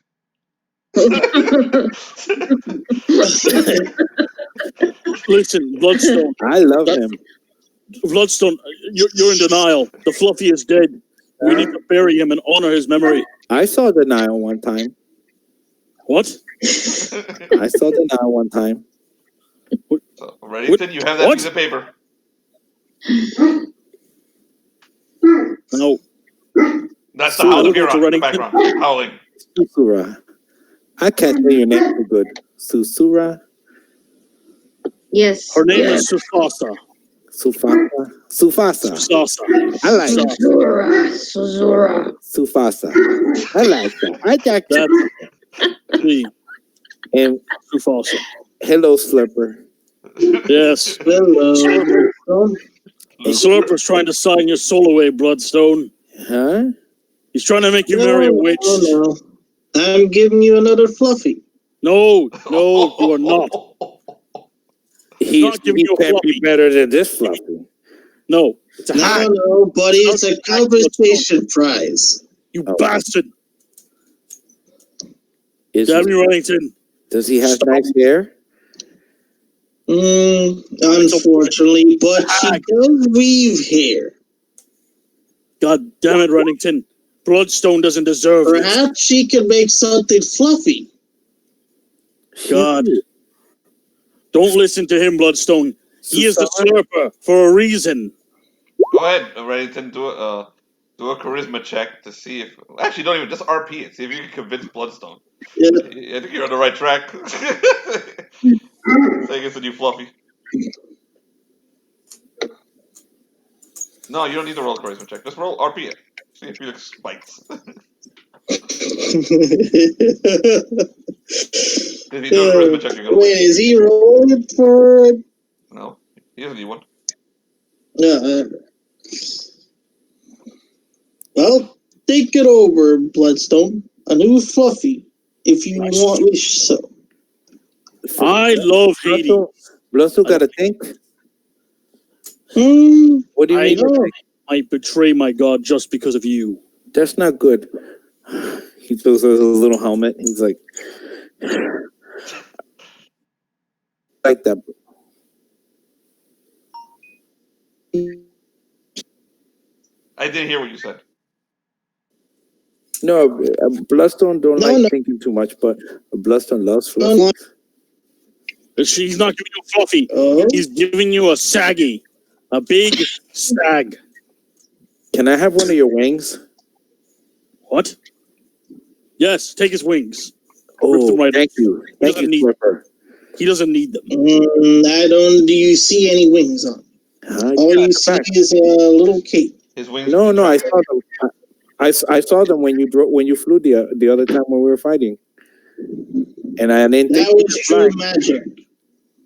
Listen, Bloodstone. I love him. Bloodstone, you're in denial. The Fluffy is dead. We need to bury him and honor his memory. I saw the Nile one time. What? I saw the Nile one time. So, Reddington, you have that What? piece of paper. No. That's the Hound of Go to Hirot in the Reddington. background, howling. Susura. I can't say your name too good. Susura? Yes. Her name is Sufasa. Sufasa? Sufasa. Sufasa. I like that. Suzura. Sufasa. I like that. I like that. That's me. And Sufasa. hello, Slipper. Yes. Hello. The Slurper's trying to sign your soul away, Bloodstone. Huh? He's trying to make you marry a witch. No. I'm giving you another Fluffy. No, you are not. He not giving you a can't be Fluffy. better than this Fluffy. No, it's a hack. No, buddy, it's a conversation prize. You bastard. Is Damn you, Reddington. Does he have Stop. nice hair? Unfortunately, but she does weave hair. God damn it, Reddington. Bloodstone doesn't deserve this. Perhaps she can make something fluffy. God. Don't listen to him, Bloodstone. He is the Slurper for a reason. Go ahead, Reddington, do a charisma check to see if... Actually, don't even, just RP it. See if you can convince Bloodstone. Yeah. I think you're on the right track. Saying it's a new Fluffy. No, you don't need to roll a charisma check. Just roll RP it. See if Felix bites. If you do a charisma check, you're gonna Wait, is he rolling for... win. No, he doesn't need one. Well, think it over, Bloodstone. A new Fluffy, if you want me so. I love Hades. Bloodstone got to think. What do you I mean? know. I betray my god just because of you. That's not good. He throws his little helmet. He's like that. I didn't hear what you said. No, Bloodstone don't thinking too much, but Bloodstone loves Fluffy. He's not giving you a Fluffy. He's giving you a saggy. A big stag. Can I have one of your wings? What? Yes, take his wings. Oh, thank you. Thank you, Slipper. He doesn't need them. I don't. Do you see any wings on? All you see is a little cape. His wings. No, I saw them. I saw them when you flew the other time when we were fighting, and I didn't think that was true magic.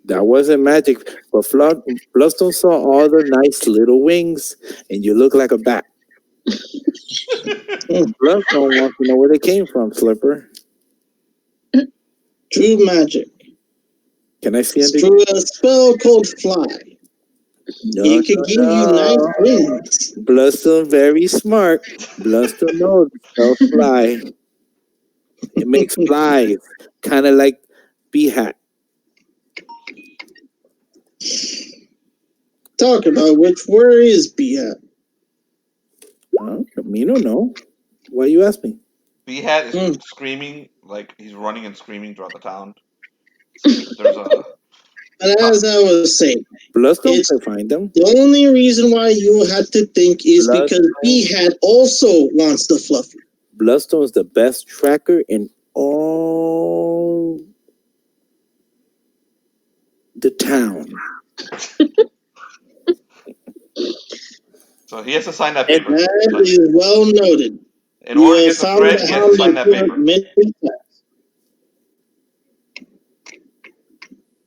That wasn't magic, but Bloodstone saw all the nice little wings, and you look like a bat. Bloodstone wants to know where they came from, Slipper. True magic. Can I see it? Through a spell called Fly. It can give you nice wings. Bloodstone very smart. Bloodstone knows spell Fly. It makes flies, kind of like bee hat. Talk about where is bee hat? Me don't know. Why you ask me? B Hat is screaming, like he's running and screaming throughout the town. There's a. And as I was saying, Bloodstone can find them. The only reason why you have to think is because B Hat also wants the Fluffy. Bloodstone is the best tracker in all the town. So he has to sign that paper. And that is well noted. In order to get the thread, he has to sign that paper.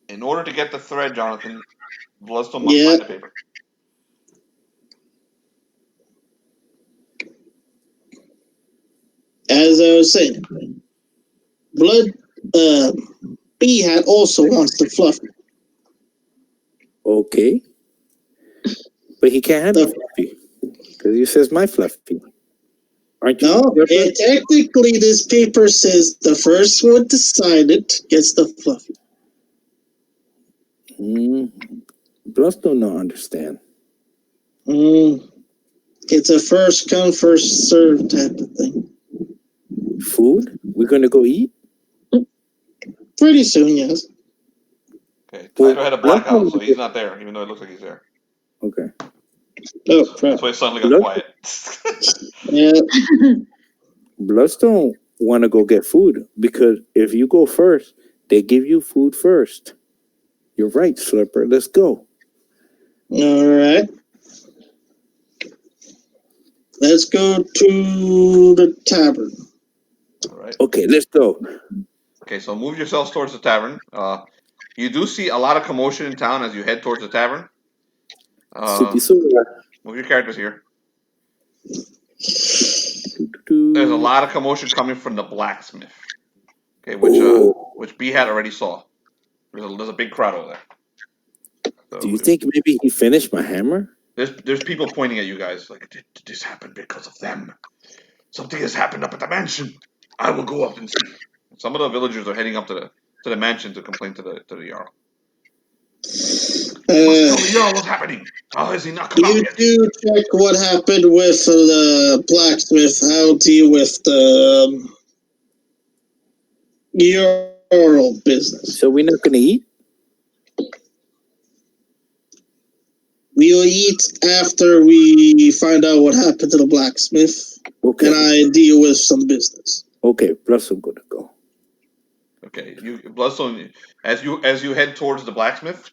In order to get the thread, Jonathan, Bloodstone must sign the paper. As I was saying, B Hat also wants the Fluffy. Okay. But he can't have the Fluffy. Because he says my Fluffy. Aren't you? No, and technically this paper says the first one to sign it gets the Fluffy. Bloodstone don't understand. It's a first come, first served type of thing. Food? We're gonna go eat? Pretty soon, yes. Okay, Well, Tyler had a blackout, so he's not there, even though it looks like he's there. Okay. Oh, crap. That's why it suddenly got Look. quiet. Yeah. Bloodstone want to go get food because if you go first, they give you food first. You're right, Slipper. Let's go. All right. Let's go to the tavern. All right. Okay, let's go. Okay, so move yourselves towards the tavern. You do see a lot of commotion in town as you head towards the tavern. Move your characters here. There's a lot of commotion coming from the blacksmith. Okay, which B had already saw. There's a big crowd over there. So Do you think maybe he finished my hammer? there's people pointing at you guys like, did this happen because of them? Something has happened up at the mansion. I will go up and see. Some of the villagers are heading up to the mansion to complain to the Jarl. You must tell the Jarl what's happening. How has he not come out You yet? do check what happened with the blacksmith. I'll deal with the Jarl business. So we're not gonna eat? We'll eat after we find out what happened to the blacksmith, Okay. and I deal with some business. Okay, Bloodstone gonna go. Okay, Bloodstone. As you head towards the blacksmith,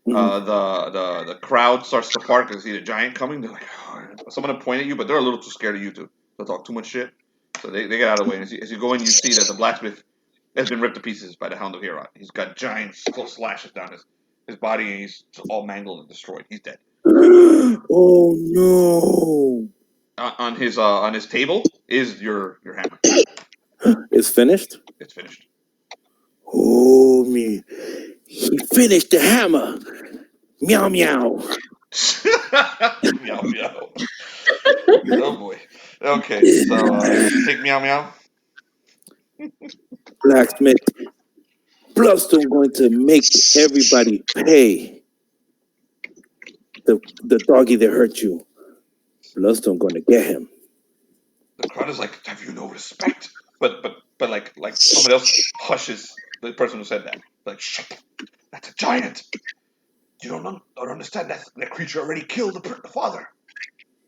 the crowd starts to part because they see the giant coming. They're like, oh. Someone to point at you, but they're a little too scared of you to talk too much shit. So they get out of the way. And as you go in, you see that the blacksmith has been ripped to pieces by the Hound of Hirot. He's got giant slashes down his body, and he's all mangled and destroyed. He's dead. Oh no! On his table is your hammer. It's finished? It's finished. Oh me. He finished the hammer. Meow meow. Meow meow. Oh boy. Okay, so take meow meow. Blacksmith. Bloodstone going to make everybody pay. The doggy that hurt you. Bloodstone going to get him. The crowd is like, have you no respect? But like someone else hushes the person who said that. Like, shut up. That's a giant. You don't understand that creature already killed the father.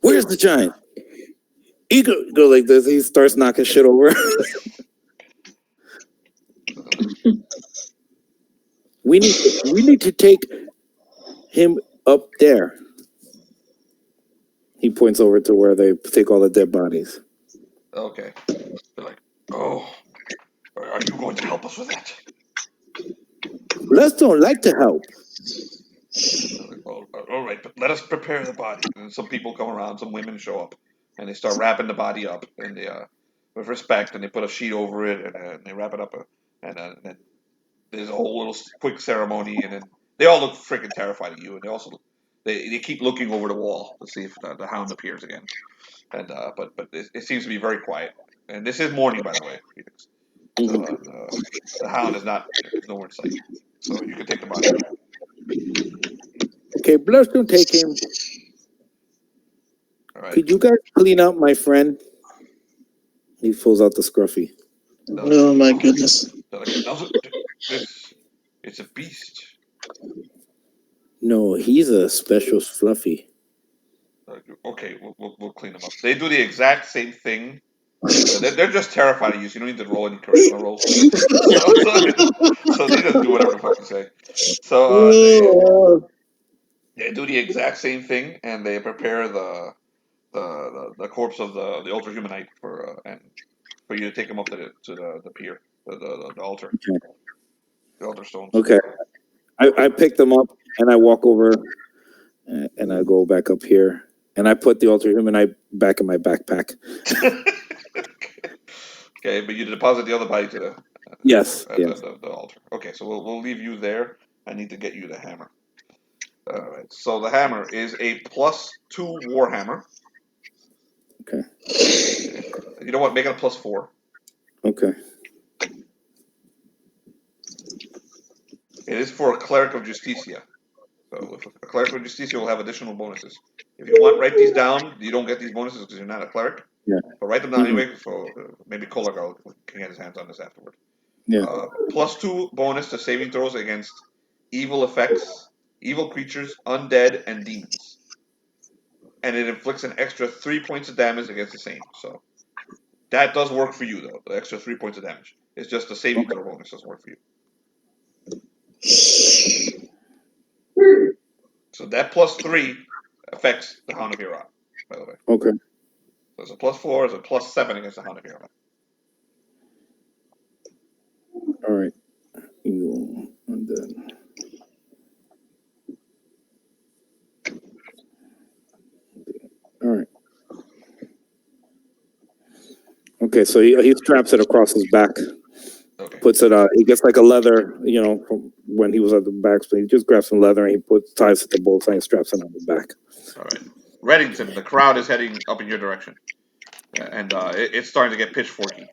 Where's the giant? He go like this. He starts knocking shit over. we need to take him up there. He points over to where they take all the dead bodies. Okay. They're like, oh, are you going to help us with that? Bloodstone like to help. Like, oh, all right, but let us prepare the body. And some people come around, some women show up, and they start wrapping the body up, and they with respect, and they put a sheet over it, and they wrap it up, and then there's a whole little quick ceremony, and then they all look freaking terrified at you, and they keep looking over the wall to see if the hound appears again, and but it seems to be very quiet, and this is morning, by the way, Felix. So the hound is nowhere in sight, so you can take the body. Okay, Bloodstone take him. All right. Could you guys clean up my friend? He pulls out the scruffy. Oh my goodness. It's a beast. No, he's a special fluffy. Okay, we'll clean them up. They do the exact same thing. They're just terrified of you, so you don't need to roll any charisma rolls. So they just do whatever the fuck you say. So they do the exact same thing, and they prepare the corpse of the ultra humanite for you to take him up to the pier, the altar, the altar stones. Okay, I pick them up and I walk over and I go back up here and I put the altar humanite back in my backpack. Okay, but you deposit the other body to the yes. the altar. Okay, so we'll leave you there. I need to get you the hammer. All right. So the hammer is a +2 war hammer. Okay. You know what? Make it a +4. Okay. It is for a cleric of Justicia. So if a cleric of Justicia will have additional bonuses If you want, write these down. You don't get these bonuses because you're not a cleric. Yeah. But write them down anyway. So maybe Kolagar can get his hands on this afterward. Yeah. +2 bonus to saving throws against evil effects, evil creatures, undead, and demons. And it inflicts an extra 3 points of damage against the same. So that does work for you, though. The extra 3 points of damage. It's just the saving throw bonus doesn't work for you. So that +3 affects the Hound of Hirot, by the way. Okay. So it's a +4, it's a +7 against the Hound of Hirot. All right. And then. All right. Okay, so he straps it across his back. Okay. Puts it he gets like a leather, from when he was at the back, so he just grabs some leather and he ties it to both and straps it on the back. All right. Reddington, the crowd is heading up in your direction. And it's starting to get pitchforky.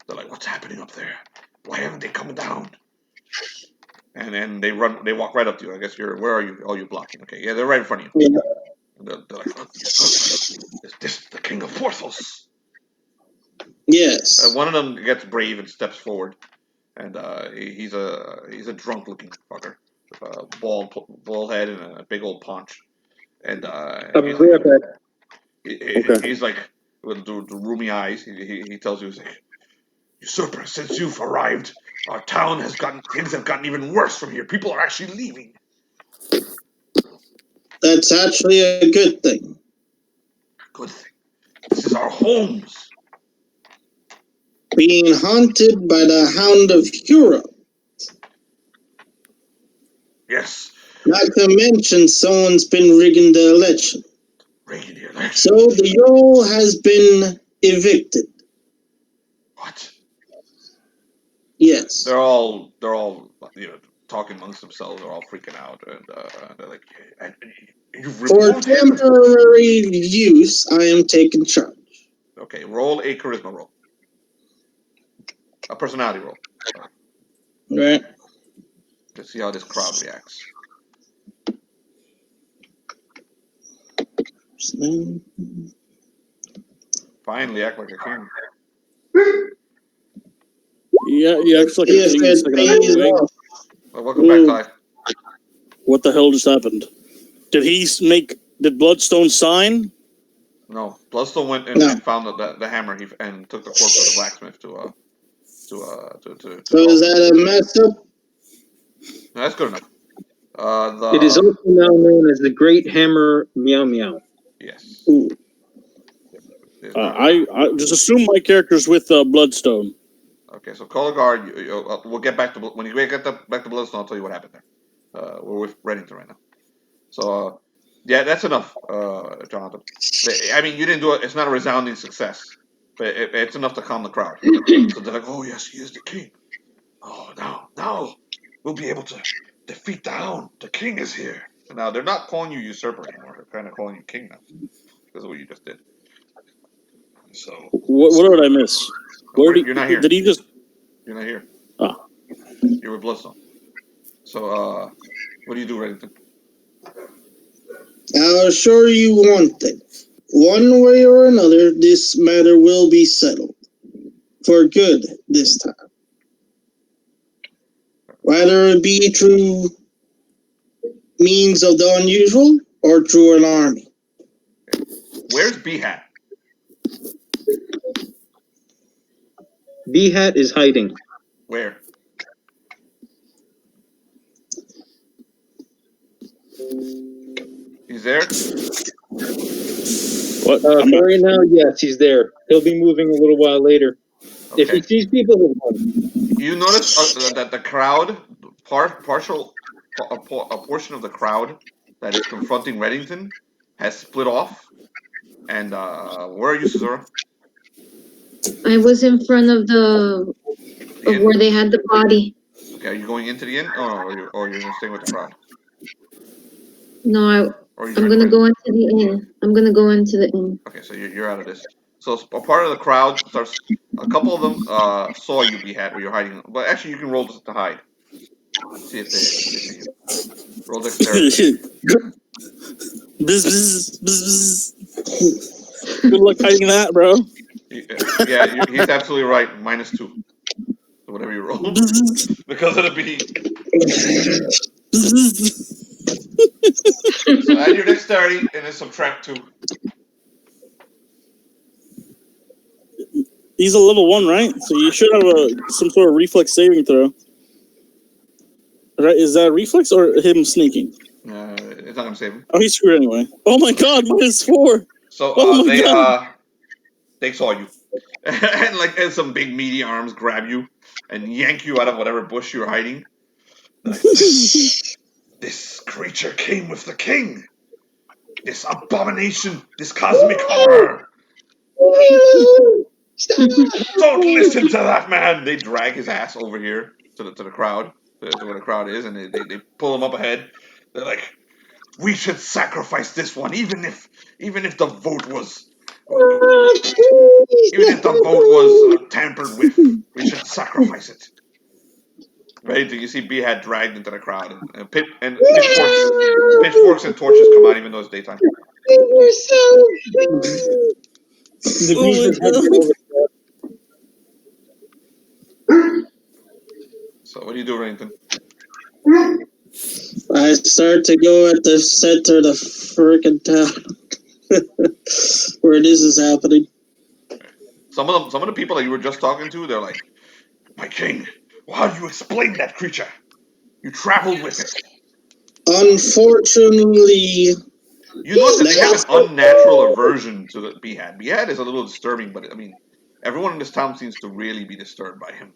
They're like, what's happening up there? Why haven't they come down? And then they walk right up to you. I guess where are you? Oh, you're blocking. Okay, yeah, they're right in front of you. Yeah. And they're like, look, is this the King of Porthos? Yes. One of them gets brave and steps forward. And he's a drunk-looking fucker. With a bald head and a big old paunch. And he's like, with the roomy eyes, he tells you, he's like, Usurper, since you've arrived, our town things have gotten even worse from here. People are actually leaving. That's actually a good thing. Good thing. This is our homes. Being haunted by the Hound of Hirot. Yes. Not to mention someone's been rigging the election. Rigging the election? So the Jarl has been evicted. What? Yes. They're all talking amongst themselves. They're all freaking out, and they're like, "You've For removed him?" temporary use, I am taking charge. Okay, roll a charisma roll. A personality roll. Right. Let's see how this crowd reacts. Finally, act like a king. Yeah, he acts like a king. Well, welcome back, Ty. What the hell just happened? Did Bloodstone sign? No, Bloodstone went and found the hammer and took the corpse of the blacksmith to. So is that a mess up? No, that's good enough. It is also now known as the Great Hammer Meow Meow. Yes. I just assume my character's with Bloodstone. Okay, so Kolagar, we'll get back to when you get back to Bloodstone. I'll tell you what happened there. We're with Reddington right now. So yeah, that's enough, Jonathan. I mean, you didn't do it. It's not a resounding success, but it's enough to calm the crowd. So they're like, "Oh yes, he is the king. Oh now we'll be able to defeat the Hound. The king is here." And now they're not calling you usurper anymore. They're kind of calling you king now because of what you just did. So what did I miss? You're not here. Did he just? You're not here. Ah. You're with Bloodstone. So what do you do, Reddington? I'll assure you one thing. One way or another, this matter will be settled. For good this time. Whether it be through means of the unusual or through an army. Where's B-Hat? B-Hat is hiding. Where? He's there? What? For right now, yes, he's there. He'll be moving a little while later. Okay. If he sees people, he'll run. You notice that the crowd, a portion of the crowd that is confronting Reddington has split off. And where are you, Suzura? I was in front of where they had the body. Okay, are you going into the inn? Or you're going to stay with the crowd? No, I'm gonna go into the inn. I'm gonna go into the inn. Okay, so you're out of this. So a part of the crowd starts. A couple of them saw you be had where you're hiding. But actually, you can roll to hide. See if they see you. Roll dexterity. Bzz, bzz, bzz, bzz. Good luck hiding that, bro. Yeah, he's absolutely right. -2. So whatever you roll. Bzz, Because of the bee. bzz. So add your dexterity and then subtract 2. He's a level 1, right? So you should have some sort of reflex saving throw. Right? Is that a reflex or him sneaking? It's not gonna save him. Oh, he's screwed anyway. Oh my god, -4. So Oh my god. they saw you, and some big meaty arms grab you and yank you out of whatever bush you're hiding. This creature came with the king. This abomination, this cosmic horror. Don't listen to that man. They drag his ass over here to the crowd, to where the crowd is, and they pull him up ahead. They're like, we should sacrifice this one, even if the vote was tampered with. We should sacrifice it. Right? You see Behat dragged into the crowd, and pitchforks and torches come out, even though it's daytime. The bees had to over. So what do you do, Remington? I start to go at the center of the frickin' town where this is happening. Some of the people that you were just talking to, they're like, my king, how do you explain that creature? You traveled with it. Unfortunately, you notice that they have an unnatural aversion to the Behat. Behat is a little disturbing, but I mean, everyone in this town seems to really be disturbed by him.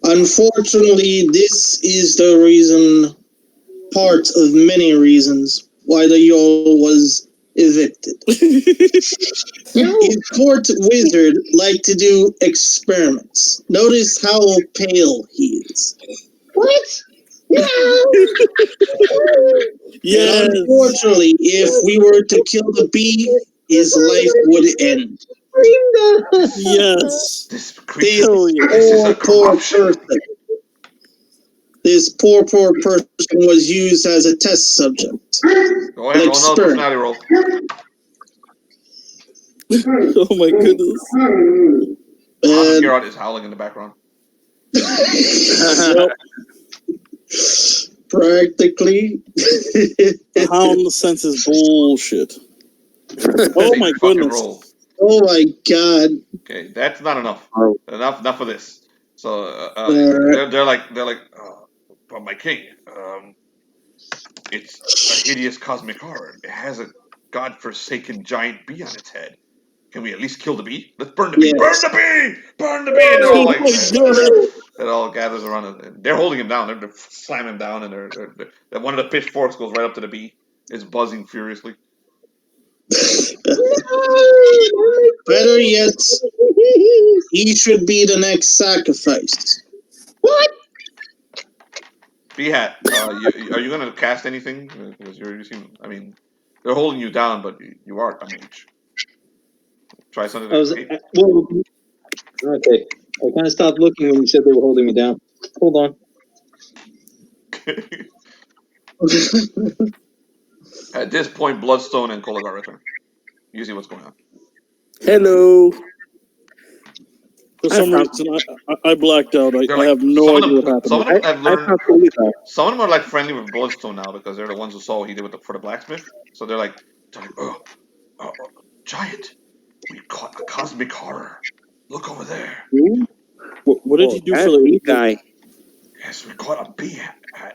Unfortunately, this is the reason, part of many reasons, why the Yol was evicted. His court wizard liked to do experiments. Notice how pale he is. What? Yeah. Unfortunately, if we were to kill the bee, his life would end. Yes. This creature, this is a corruption. This poor person was used as a test subject. Go ahead, roll another personality roll. Oh my goodness. Hound of Hirot is howling in the background. Practically. The hound senses bullshit. Oh my goodness. Roll. Oh my god. Okay, that's not enough. Enough of this. So they're like, but my king, it's a hideous cosmic horror. It has a godforsaken giant bee on its head. Can we at least kill the bee? Let's burn the bee. Yes. Burn the bee! Burn the bee! And they're all like, it all gathers around it. They're holding him down. They're slamming him down, and they're one of the pitchforks goes right up to the bee. It's buzzing furiously. Better yet, he should be the next sacrifice. What? Behat, are you going to cast anything? Because you seem, I mean, they're holding you down, but you are a mage. Try something. Okay. I kind of stopped looking when you said they were holding me down. Hold on. At this point, Bloodstone and Kolagar return. You see what's going on. Hello. For some reason, I blacked out. I have no idea what happened. Some of them have learned. Some of them are like friendly with Bloodstone now because they're the ones who saw what he did for the blacksmith. So they're like, giant, we caught a cosmic horror. Look over there. What did he do for the guy? Yes, we caught a bee,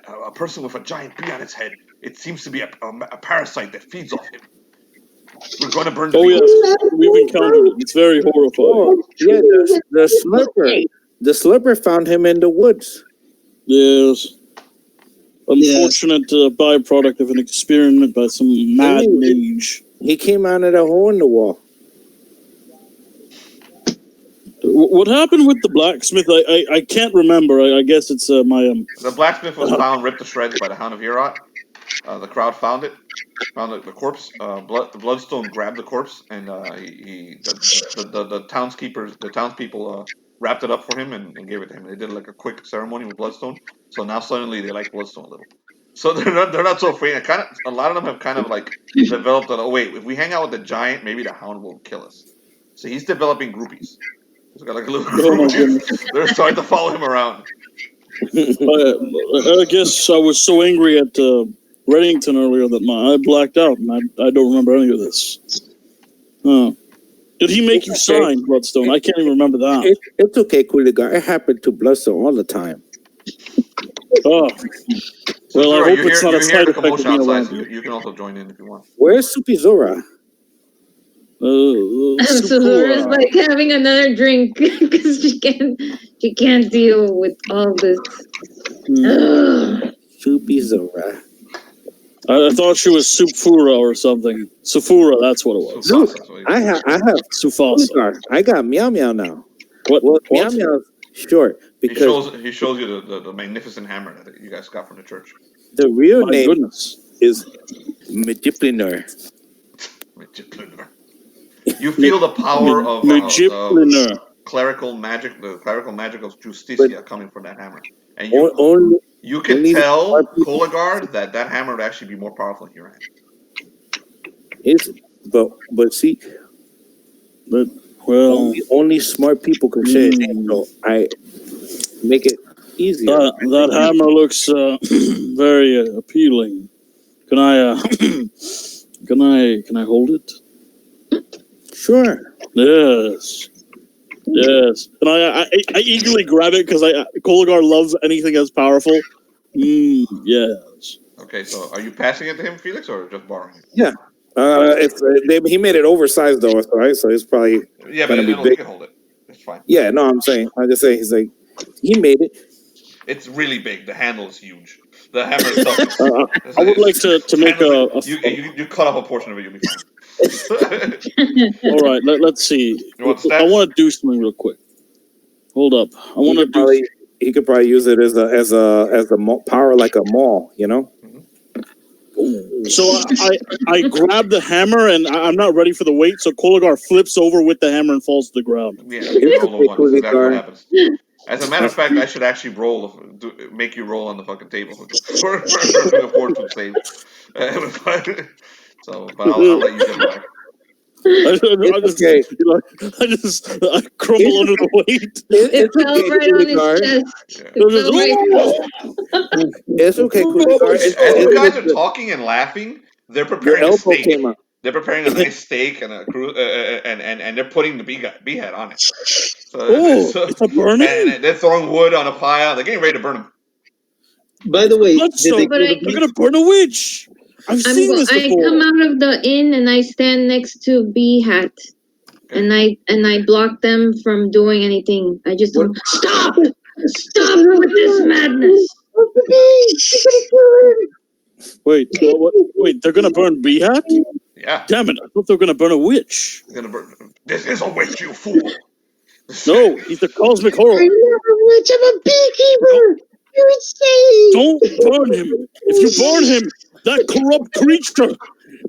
a person with a giant bee on its head. It seems to be a parasite that feeds off him. We're going to burn the bee. Yes, we've encountered it. It's very horrifying. Yeah, the slipper found him in the woods. Yes. Unfortunate byproduct of an experiment by some mad mage. He came out of the hole in the wall. What happened with the blacksmith? I can't remember. I guess it's my The blacksmith was found ripped to shreds by the Hound of Hirot. The crowd found it, the corpse. The Bloodstone grabbed the corpse, and the townspeople wrapped it up for him and gave it to him. They did like a quick ceremony with Bloodstone. So now suddenly they like Bloodstone a little. So they're not so afraid. A lot of them have kind of like developed on. Oh wait, if we hang out with the giant, maybe the hound will kill us. So he's developing groupies. He's got like a little Oh my group. goodness. They're starting to follow him around. I guess I was so angry at Reddington earlier that I blacked out, and I don't remember any of this. Did he make you sign, Bloodstone? I can't even remember that. It's okay, Cooligar. It happened to Bloodstone all the time. Oh. Well, I hope it's not a side the effect of commotion being outside, around so you. you can also join in if you want. Where's Supizora? Suzora's like having another drink because she can't deal with all this. Supizora. I thought she was Supfura or something. Sufura, that's what it was. Look, I have Sufasa. I got Meow Meow now. What? Meow Meow's short because He shows you the magnificent hammer that you guys got from the church. the real My name goodness. is Magiplinor. You feel the power of clerical magic, the clerical magic of Justicia coming from that hammer, and you can tell Coligard that hammer would actually be more powerful in your hand. But see, well, only smart people can say it. So I make it easier. That hammer looks very appealing. Can I hold it? Sure. Yes. And I eagerly grab it because Coligard loves anything that's powerful. Yes. Okay, so are you passing it to him, Felix, or just borrowing it? Yeah. He made it oversized though, right? So it's probably yeah, but he can hold it. It's fine. Yeah, no, I'm just saying he's like he made it. It's really big. The handle is huge. The hammer itself. I would like to make you cut off a portion of it. You'll be fine. All right, let's see. I want to do something real quick. Hold up. I want to do. He could probably use it as a power like a maul, you know. So I grab the hammer and I'm not ready for the weight. So Coligard flips over with the hammer and falls to the ground. Yeah, you roll a one. That's exactly what happens. As a matter of fact, I should actually make you roll on the fucking table for a fortune save. So, but I'll let you get back. I crumble under the weight. It fell right on his chest. It's okay, As you guys are talking and laughing, they're preparing a steak. They're preparing a nice steak and and they're putting the beehead on it. So it's a burning? And they're throwing wood on a pile. They're getting ready to burn them. By the way, they're gonna burn a witch. I've seen this before. I come out of the inn and I stand next to Bee Hat, and I block them from doing anything. I just don't stop with this madness. Wait, they're gonna burn Bee Hat? Yeah. Damn it! I thought they were gonna burn a witch. They're gonna burn. This is a witch, you fool. No, he's the cosmic horror. I'm not a witch. I'm a beekeeper. You're insane. Don't burn him. If you burn him, that corrupt creature,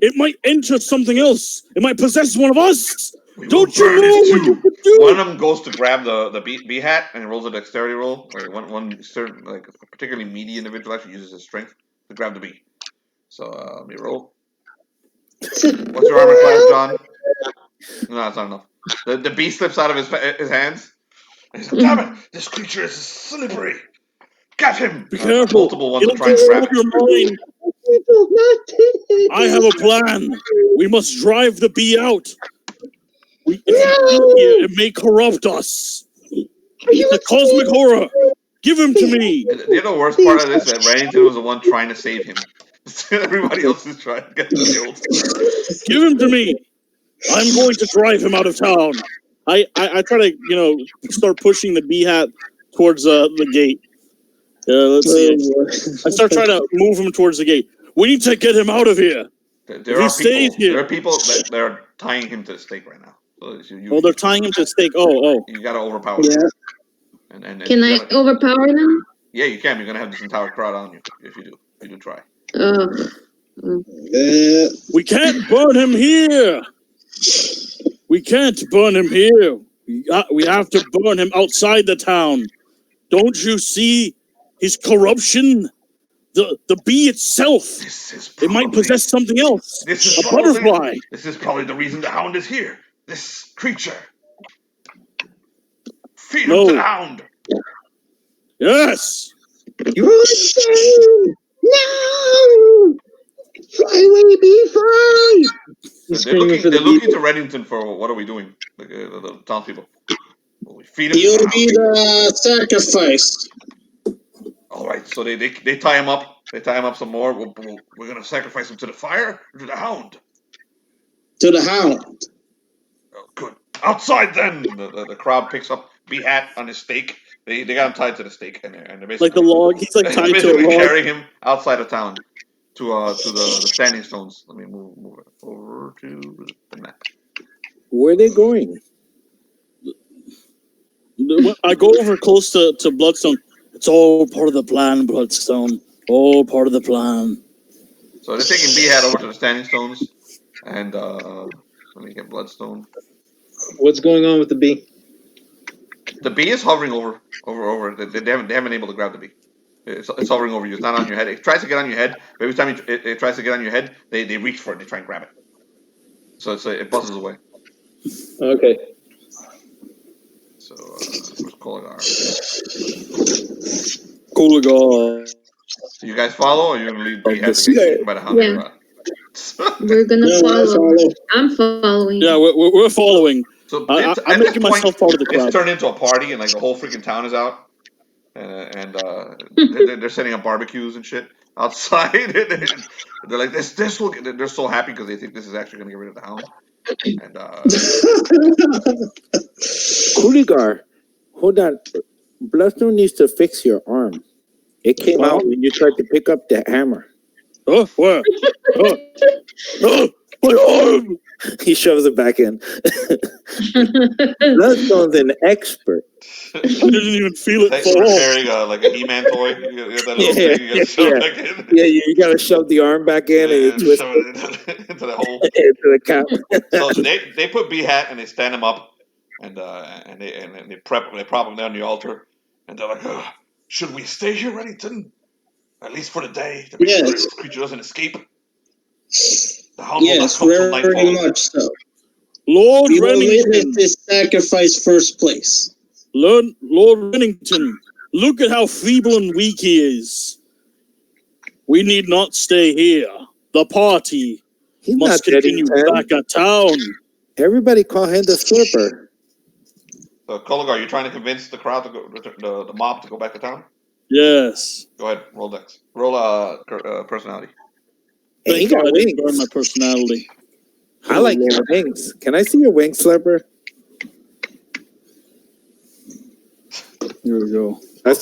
it might enter something else. It might possess one of us. Don't you know what you could do? One of them goes to grab the bee hat and rolls a dexterity roll. One certain, like a particularly meaty individual actually uses his strength to grab the bee. So let me roll. What's your armor class, John? No, that's not enough. The bee slips out of his hands. And he's like, damn it! This creature is slippery. Get him! Be careful. Multiple ones are trying to grab your mind. I have a plan. We must drive the bee out. It may corrupt us. It's the cosmic horror. Give him to me. You know the worst part of this? That Reddington was the one trying to save him. Everybody else is trying to get him killed. Give him to me. I'm going to drive him out of town. I try to, start pushing the bee hat towards the gate. Let's see. I start trying to move him towards the gate. We need to get him out of here. There are people that are tying him to the stake right now. So they're tying him to the stake. Oh. You got to overpower them. And can I overpower them? Yeah, you can. You're gonna have this entire crowd on you if you do try. We can't burn him here. We can't burn him here. We have to burn him outside the town. Don't you see his corruption? The bee itself. This is It might probably, possess something else. this is A probably, butterfly. this is probably the reason the hound is here. This creature. Feed him to the hound. Yes. You're insane! No! Fly away, bee, fly! He's They're screaming for the looking bee. to Reddington for what are we doing? The townspeople. Well, we feed him to You'll the be hound. the sacrifice. All right, so they tie him up. They tie him up some more. We're gonna sacrifice him to the fire or to the hound. To the hound. Oh, good. Outside then. The crowd picks up B-Hat on his stake. They got him tied to the stake, and they're basically Like the log. He's like tied to a basically log. carrying him outside of town to the standing stones. Let me move it over to the map. Where are they going? I go over close to Bloodstone. It's all part of the plan, Bloodstone. All part of the plan. So they're taking B-Hat over to the standing stones, and let me get Bloodstone. What's going on with the bee? The bee is hovering over. They haven't been able to grab the bee. It's hovering over you. It's not on your head. It tries to get on your head, but every time it tries to get on your head, they reach for it. They try and grab it. So it buzzes away. Okay. So where's Koligar? Koligar. So you guys follow, or you're gonna leave B-Hat to Yeah. get eaten by the Hound of Hirot? We're gonna No, I follow. follow. I'm following. Yeah, we're following. So I'm at making this myself point, part of the crowd. it's turned into a party, and like the whole freaking town is out, and they're setting up barbecues and shit outside. They're like this will. They're so happy because they think this is actually gonna get rid of the Hound. And Koligar, hold on. Bloodstone needs to fix your arm. It came out when you tried to pick up the hammer. Oh, where? Oh, my arm! He shoves it back in. Bloodstone's an expert. I didn't even feel it thanks for fall off. repairing like a He-Man toy. You get that little thing. You gotta shove back in. Yeah, you gotta shove the arm back in and you twist shove it into the hole. into the cap. So they put B-Hat and they stand him up, and they prop him down the altar, and they're like, should we stay here, Reddington? At least for the day, to make sure this creature doesn't escape. The Hound will not Yes, come till very nightfall. much so. Lord We will Remington. let this sacrifice first place. Lord Remington, look at how feeble and weak he is. We need not stay here. The party He's must not continue dead in back at town. Everybody call him the slipper. So, Koligar, you trying to convince the crowd to go, the mob to go back to town? Yes. Go ahead, roll dex. Roll personality. And he Thank God got I didn't burn wings. my personality. I like your wings. Can I see your wings, slipper? Here we go. I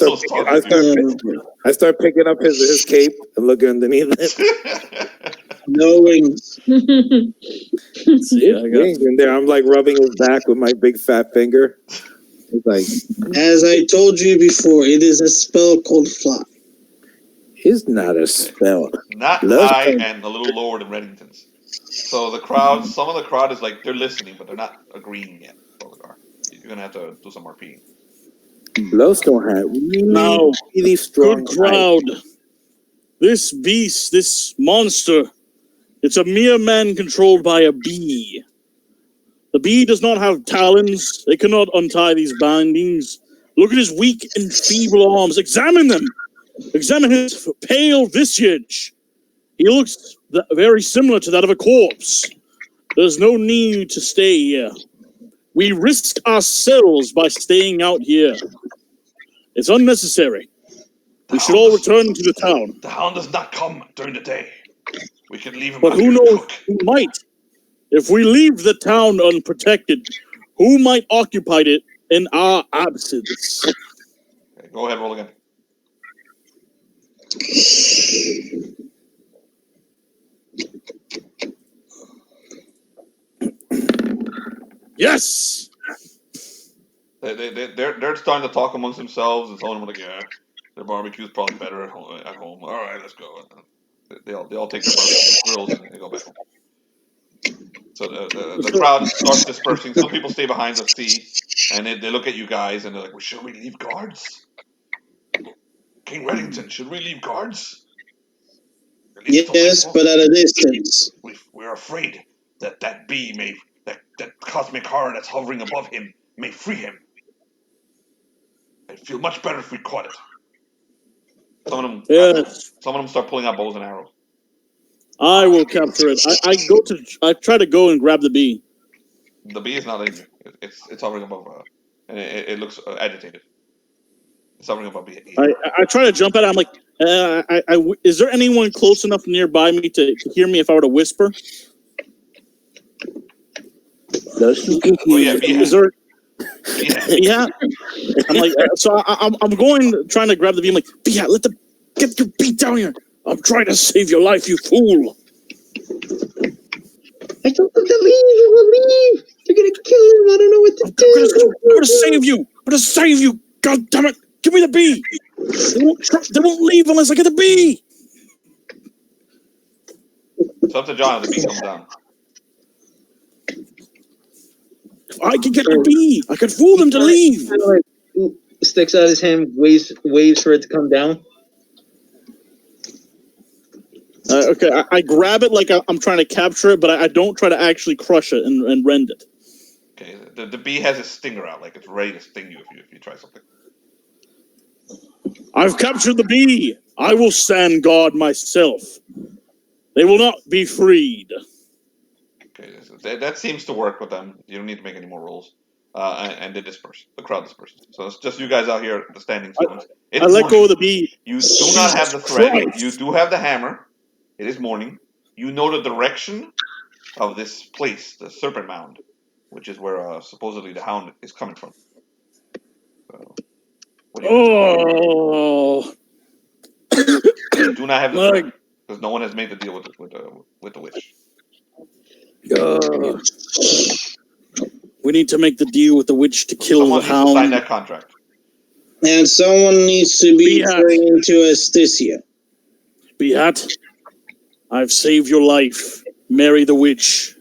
start picking up his cape and looking underneath it. No wings. See, I got Wings in there. I'm like rubbing his back with my big fat finger. It's like, As I told you before, it is a spell called fly. it's not a spell. Not high and a little lower than Reddington's. So the crowd, some of the crowd is like, they're listening, but they're not agreeing yet, Koligar. You're going to have to do some repeating. Bloodstone had Now, really strong good crowd. This beast, this monster, it's a mere man controlled by a bee. The bee does not have talons. They cannot untie these bindings. Look at his weak and feeble arms. Examine them. Examine his pale visage. He looks very similar to that of a corpse. There's no need to stay here. We risk ourselves by staying out here. It's unnecessary. We should all return to the town. The Hound does not come during the day. We can leave him But out who here to knows cook. who might? If we leave the town unprotected, who might occupy it in our absence? Okay, go ahead, roll again. Yes! They're starting to talk amongst themselves, and some of them are like, yeah, their barbecue's probably better at home. All right, let's go. They all take their barbecue grills and they go back home. So the crowd starts dispersing. Some people stay behind to see, and they look at you guys and they're like, well, should we leave guards? King Reddington, should we leave guards? Yes, but at a distance. We're afraid that bee may, that cosmic horror that's hovering above him may free him. I'd feel much better if we caught it. Some of them start pulling out bows and arrows. I will capture it. I try to go and grab the bee. The bee is not injured. It's hovering above, and it looks agitated. It's hovering above bee. I try to jump at it. I'm like, is there anyone close enough nearby me to hear me if I were to whisper? Oh yeah, bee. Is there? Yeah. I'm like, so I'm going, trying to grab the bee. I'm like, Bee, get your bee down here. I'm trying to save your life, you fool. I told them to leave. You will leave. They're gonna kill him. I don't know what to do. I'm gonna save you. I'm gonna save you. God damn it! Give me the bee. They won't leave unless I get the bee. It's up to John if the bee comes down. If I can get the bee, I could fool them to leave. Sticks out his hand, waves for it to come down. Okay, I grab it like I'm trying to capture it, but I don't try to actually crush it and rend it. Okay, the bee has its stinger out, like it's ready to sting you if you try something. I've captured the bee. I will stand guard myself. They will not be freed. Okay, that seems to work with them. You don't need to make any more rolls. And they disperse. The crowd disperses. So it's just you guys out here at the standing stones. I let go of the bee. You do not have the thread. You do have the hammer. It is morning. You know the direction of this place, the Serpent Mound, which is where supposedly the Hound is coming from. So, oh! You do not have the thread because no one has made the deal with the witch. We need to make the deal with the witch to kill the Hound. Someone needs to sign that contract. And someone needs to be trained to Asticia. Beat, I've saved your life. Marry the witch.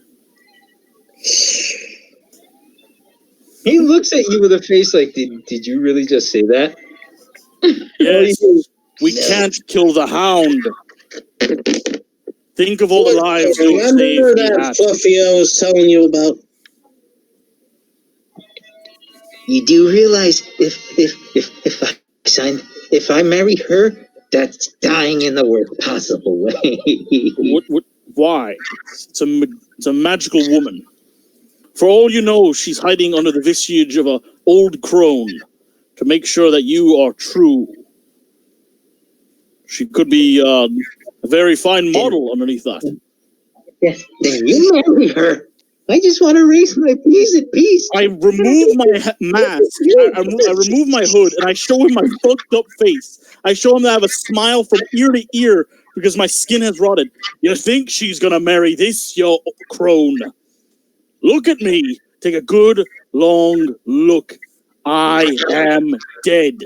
He looks at you with a face like, did you really just say that? Yes. We can't kill the Hound. Think of all the lives you'll save. Remember that Fluffy I was telling you about? You do realize if I marry her, that's dying in the worst possible way. Why? It's a magical woman. For all you know, she's hiding under the visage of an old crone to make sure that you are true. She could be a very fine model underneath that. Yes, then you marry her. I just want to raise my peas in peace. I remove my mask, I remove my hood, and I show him my fucked up face. I show him that I have a smile from ear to ear because my skin has rotted. You think she's gonna marry this, yo crone? Look at me. Take a good, long look. I am dead.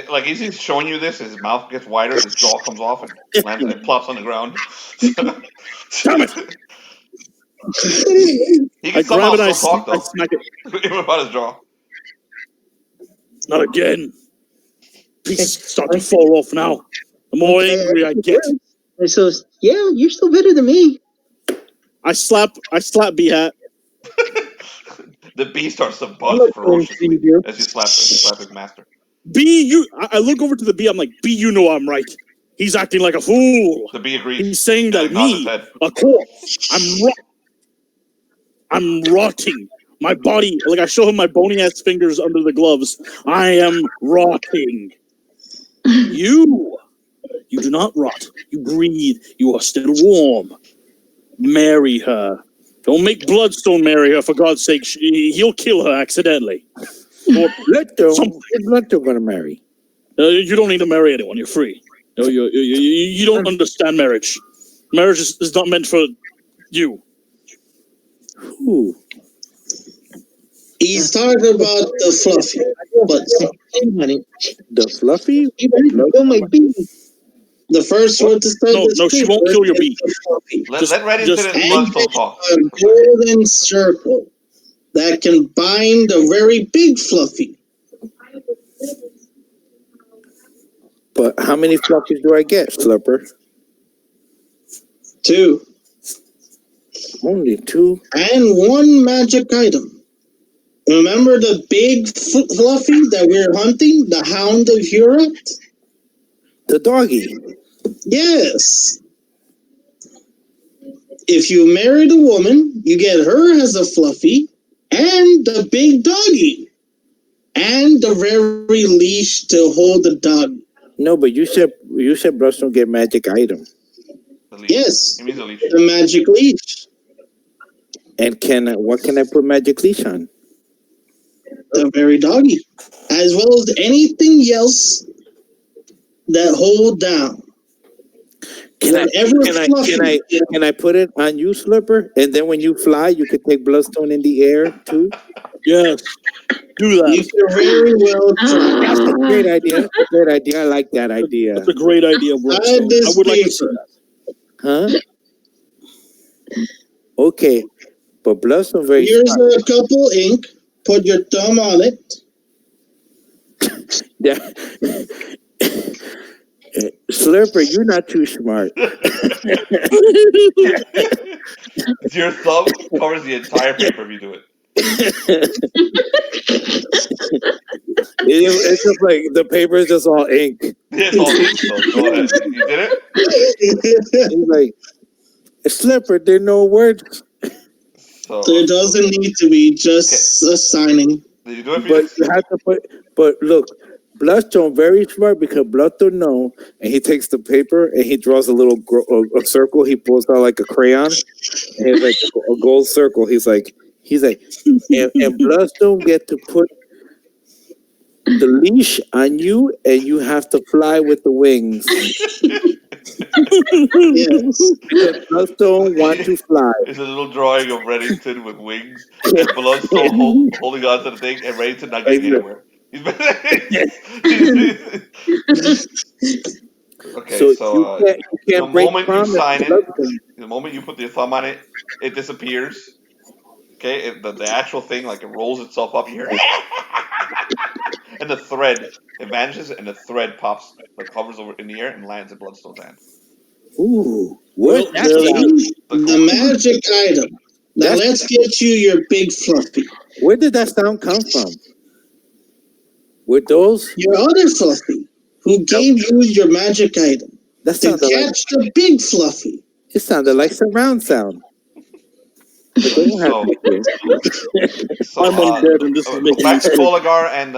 Like he's showing you this, his mouth gets wider, his jaw comes off and lands and plops on the ground. Damn it! He can somehow still talk though. I smack it. Even without his jaw. Not again. Pieces start to fall off now. The more angry I get. So yeah, you're still better than me. I slap B-Hat. The bee starts to buzz ferociously as you slap his master. B, I look over to the bee. I'm like, B, you know I'm right. He's acting like a fool. The bee agrees. He's saying that me, a corpse, I'm rotting. My body, like I show him my bony ass fingers under the gloves. I am rotting. You do not rot. You breathe. You are still warm. Marry her. Don't make Bloodstone marry her, for God's sake. He'll kill her accidentally. It's not going to marry. You don't need to marry anyone. You're free. You don't understand marriage. Marriage is not meant for you. Ooh. He's talking about the Fluffy. But the Fluffy? The first one to start No, she won't kill your bee. Let Red Incident and Bloodstone talk. A golden circle that can bind a very big Fluffy. But how many fluffies do I get, Flipper? 2. Only 2. And 1 magic item. Remember the big fluffy that we're hunting? The Hound of Hirot? The doggy. Yes. If you marry the woman, you get her as a fluffy and the big doggy. And the very leash to hold the dog. No, but you said Bloodstone get magic item. Yes. He means the leash. The magic leash. And what can I put magic leash on? The very doggy. As well as anything else that hold down. Can I put it on you, Slipper? And then when you fly, you could take Bloodstone in the air too? Yes. Do that. You can very well try. That's a great idea. That's a great idea. I like that idea. That's a great idea, Bloodstone. I would like to see that. Huh? Okay. But Bloodstone very Here's smart. a couple ink. Put your thumb on it. Yeah. Slurper, you're not too smart. Your thumb covers the entire paper if you do it. It's just like the paper is just all ink. Yeah, it's all ink, so go ahead. You did it? He's like, Slipper, there are no words. So, There doesn't need to be just a signing. did you do it, But Felix? you have to but look, Bloodstone very smart because Bloodstone know, and he takes the paper and he draws a little a circle. He pulls out like a crayon, and it's like a gold circle. He's like, and Bloodstone get to put the leash on you, and you have to fly with the wings. Yes. Because Bloodstone want to fly. It's a little drawing of Reddington with wings and Bloodstone holding on to the thing and Reddington not getting anywhere. Okay, So so you can't the break moment you promise. sign it, Bloodstone. the moment you put your thumb on it, it disappears. Okay, the actual thing, like it rolls itself up here, and the thread it vanishes, and the thread pops, like hovers over in the air and lands in Bloodstone's hand. Ooh, what? Well, there you go. The magic item. Now let's get you your big fluffy. Where did that sound come from? With those? Your other fluffy, who gave you your magic item. That To sounded like catch the big fluffy. it sounded like surround sound. But they don't have to hear. So, I'm undead, and this is making me back to sick. Kolagar and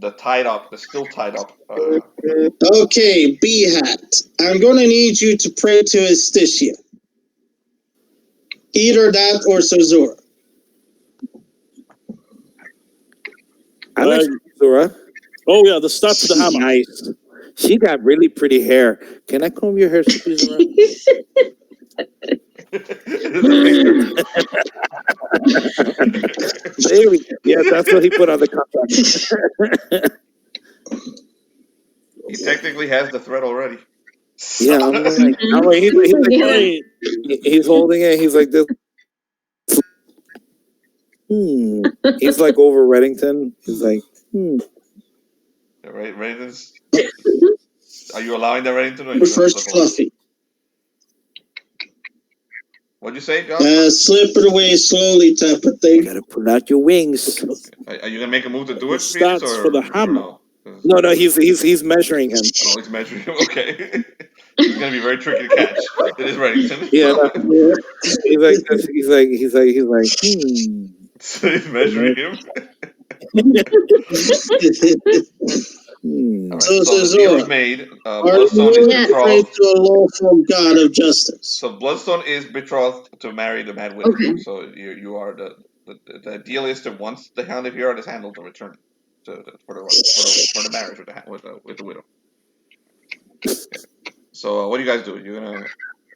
the tied up, the still tied up. Okay, Bee Hat. I'm going to need you to pray to Esticia. Either that or Sazura. I like Zora. Oh yeah, the stats of the hammer. Nice. She got really pretty hair. Can I comb your hair, Zora? Yeah, that's what he put on the contract. He technically has the thread already. Yeah, I'm like he's holding it. He's like this. He's like over Reddington. He's like, Right, Reddington's. Are you allowing that Reddington? Or are you The first fluffy. What'd you say, John? Slip it away slowly type of thing. gotta pull out your wings. Are you gonna make a move to do it? Stats Felix, for the hammer. No, he's measuring him. Oh, he's measuring him. Okay. It's gonna be very tricky to catch. It is Reddington. Yeah, he's like, So he's measuring him. All right, So, so the deal Zora, is made. Are Bloodstone is you Yeah. praying betrothed. to a lawful god of justice? So Bloodstone is betrothed to marry the Mad Widow. Okay. So you are the deal is to once the Hound of Hirot is handled, to return for the marriage with the widow. Okay. So what do you guys do?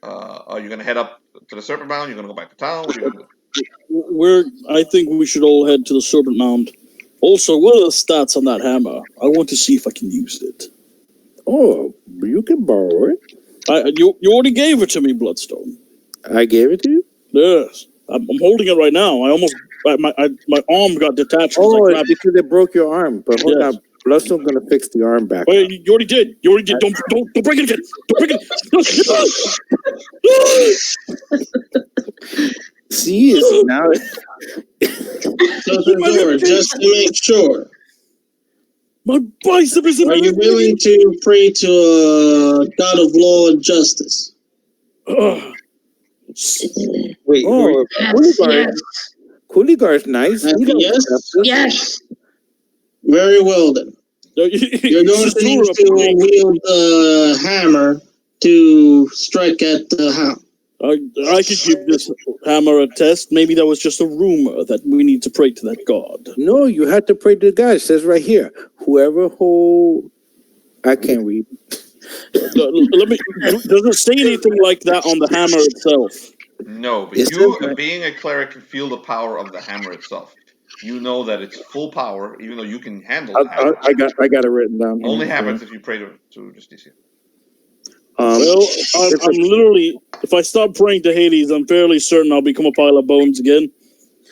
Are you gonna head up to the Serpent Mound? You're gonna go back to town? What are you gonna do? I think we should all head to the Serpent Mound. Also, what are the stats on that hammer? I want to see if I can use it. oh, you can borrow it. You already gave it to me, Bloodstone. I gave it to you. Yes, I'm holding it right now. My arm got detached. Oh, it's because it broke your arm. But hold Yes. on, Bloodstone's gonna fix the arm back. Wait, you already did. You already did. Don't break it again. Don't break it. See, is now. So, Zora, just to make sure, My bicep is in are you willing to pray to a God of law and justice? Wait, Oh, Kuligar's nice. Yes? Yes. Very well then. You're going to need to wield the hammer to strike at the hound. I could give this hammer a test. Maybe that was just a rumor that we need to pray to that god. No, you have to pray to the God. It says right here, whoever hold. I can't read. Let me. Does it say anything like that on the hammer itself? No, but Is you, it- being a cleric, can feel the power of the hammer itself. You know that it's full power, even though you can handle the hammer. I got it written down. Only happens if you pray to Justicia. Well, I'm literally. If I stop praying to Hades, I'm fairly certain I'll become a pile of bones again.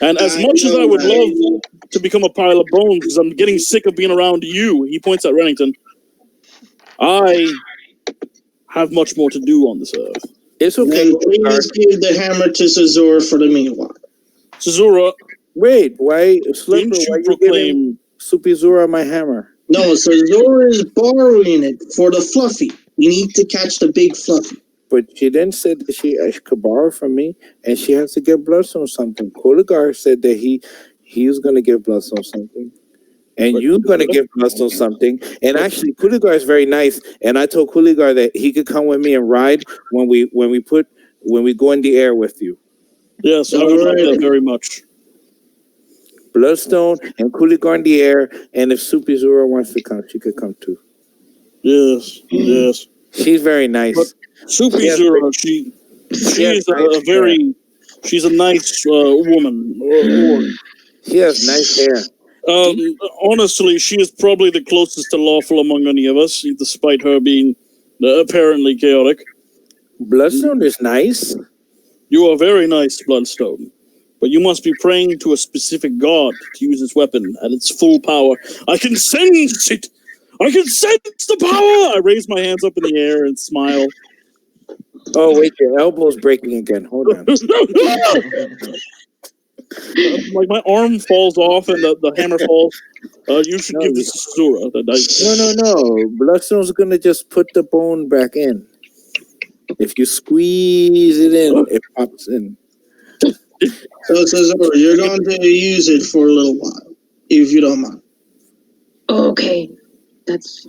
And as much as I would love to become a pile of bones, because I'm getting sick of being around you, he points at Remington, I have much more to do on this earth. It's okay. Then please give the hammer to Cesura for the meanwhile. Cesura, Wait, why, Slipper? didn't Why you you proclaim... giving Supizura my hammer? No, Cesura is borrowing it for the fluffy. We need to catch the big fluffy. But she then said that she could borrow from me, and she has to give Bloodstone something. Koligar said that he was going to give Bloodstone something, and you're going to give Bloodstone something. And actually, Koligar is very nice, and I told Koligar that he could come with me and ride when we go in the air with you. Yes, I would like that very much. Bloodstone and Koligar in the air, and if Supizura wants to come, she could come too. Yes, yes. She's very nice. But Supizura, she's a nice woman. She has nice hair. Honestly, she is probably the closest to lawful among any of us, despite her being apparently chaotic. Bloodstone is nice. You are very nice, Bloodstone. But you must be praying to a specific god to use this weapon at its full power. I can sense it! I can sense the power! I raise my hands up in the air and smile. Oh, wait, your elbow's breaking again. Hold on. Like my arm falls off and the hammer falls. You should give this to Sura. No. Bloodstone's gonna just put the bone back in. If you squeeze it in, it pops in. So, Cesura, you're going to use it for a little while, if you don't mind. Okay. That's...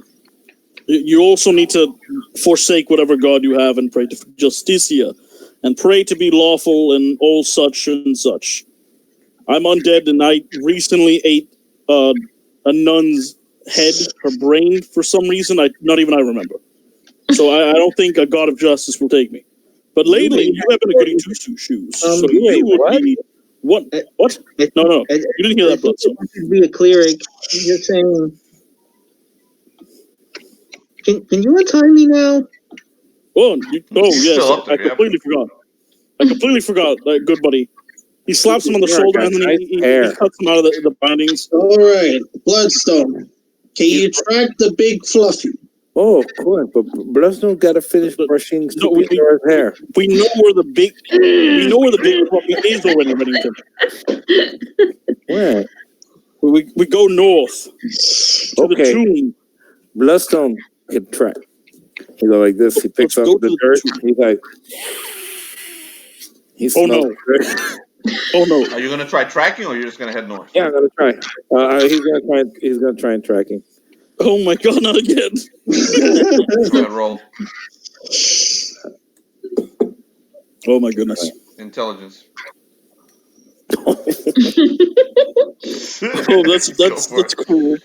You also need to forsake whatever god you have and pray to Justicia, and pray to be lawful and all such and such. I'm undead, and I recently ate a nun's head, her brain, for some reason. Not even I remember. So I don't think a god of justice will take me. But lately, you have been a goody two shoes. So you would be... What? No. You didn't hear that, Bloodstone. To be a cleric, you're saying... Can you untie me now? Yes, I completely forgot. Good buddy. He slaps him on the shoulder and then he cuts him out of the bindings. All right, Bloodstone. Can you track the big fluffy? Oh, of course, but Bloodstone got to finish brushing Supizura's hair. We know where the big fluffy is already, Remington. Where? We go north to the tomb. Bloodstone can track. He go like this. He picks up the dirt. He's like, oh no! Oh no! Are you gonna try tracking, or you're just gonna head north? Yeah, I'm gonna try. He's gonna try and tracking. Oh my god! Not again! Go ahead, roll. Oh my goodness! Intelligence. Oh, that's cool.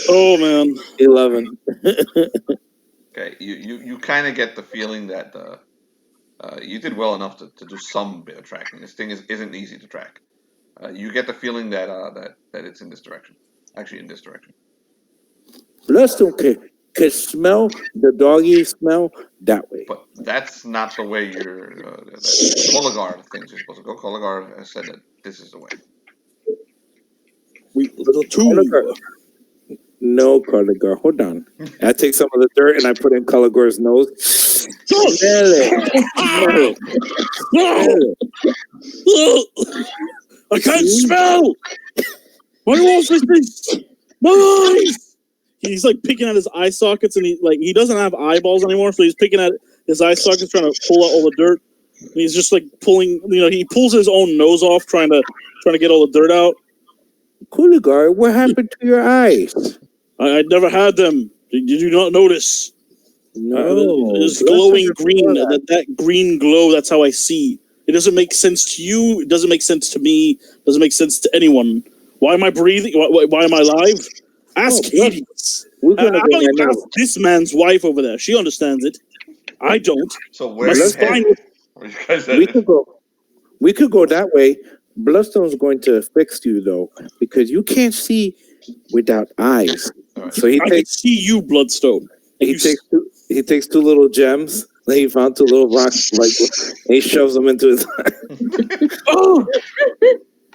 Oh man, 11. Okay, you kind of get the feeling that you did well enough to do some bit of tracking. This thing isn't easy to track. You get the feeling that it's in this direction. Actually, in this direction. Bloodstone can smell the doggy smell that way. But that's not the way your Koligar thinks you're supposed to go. Koligar has said that this is the way. The tomb. No, Coligar. Hold on. I take some of the dirt and I put in Coligar's nose. Smell it. I can't smell. My eyes. My eyes. He's like picking at his eye sockets, and he doesn't have eyeballs anymore, so he's picking at his eye sockets, trying to pull out all the dirt. And he's just like pulling. He pulls his own nose off, trying to get all the dirt out. Coligar, what happened to your eyes? I never had them. Did you not notice? No. It's glowing green. That green glow, that's how I see. It doesn't make sense to you. It doesn't make sense to me. It doesn't make sense to anyone. Why am I breathing? Why am I alive? Ask Hades. Ask this man's wife over there. She understands it. I don't. So where's we could go that way. Bloodstone's going to fix you though, because you can't see without eyes. Right. So I can see you, Bloodstone. He takes two little gems. Then he found two little rocks, and he shoves them into his. Oh,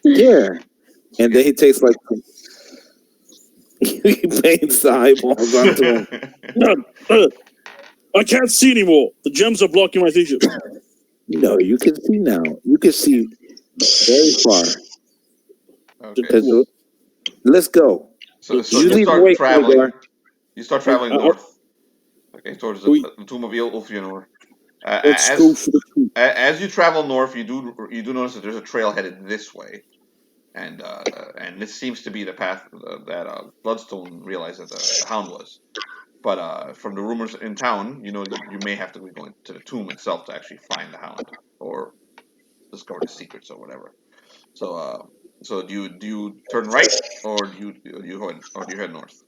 yeah. And then he takes he paints the eyeballs onto him. I can't see anymore. The gems are blocking my vision. No, you can see now. You can see very far. Okay. Let's go. So you start traveling. You start traveling north. Okay, towards the tomb of Ulfionor. Let's go for the tomb. As you travel north, you do notice that there's a trail headed this way, and this seems to be the path that Bloodstone realized that the Hound was. But from the rumors in town, you may have to be going to the tomb itself to actually find the Hound or discover the secrets or whatever. So do you turn right or do you head north?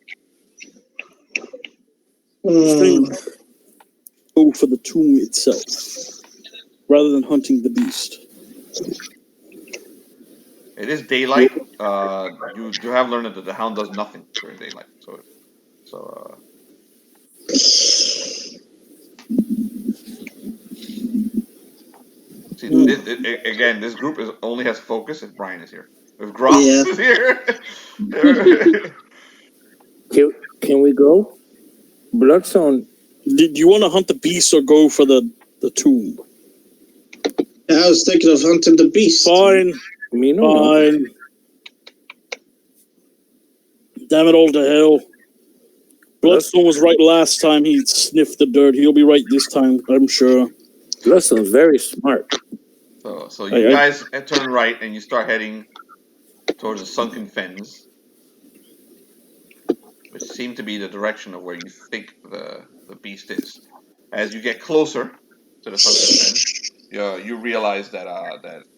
Go for the tomb itself, rather than hunting the beast. It is daylight. You have learned that the Hound does nothing during daylight. See, again, this group only has focus if Brian is here. If Groff is here. Can we go? Bloodstone. Did you want to hunt the beast or go for the tomb? I was thinking of hunting the beast. Fine. Fine. Damn it all to hell. Bloodstone was right last time he sniffed the dirt. He'll be right this time, I'm sure. Bloodstone's very smart. So you guys turn right and you start heading towards the sunken fens, which seem to be the direction of where you think the beast is. As you get closer to the sunken fens, you realize that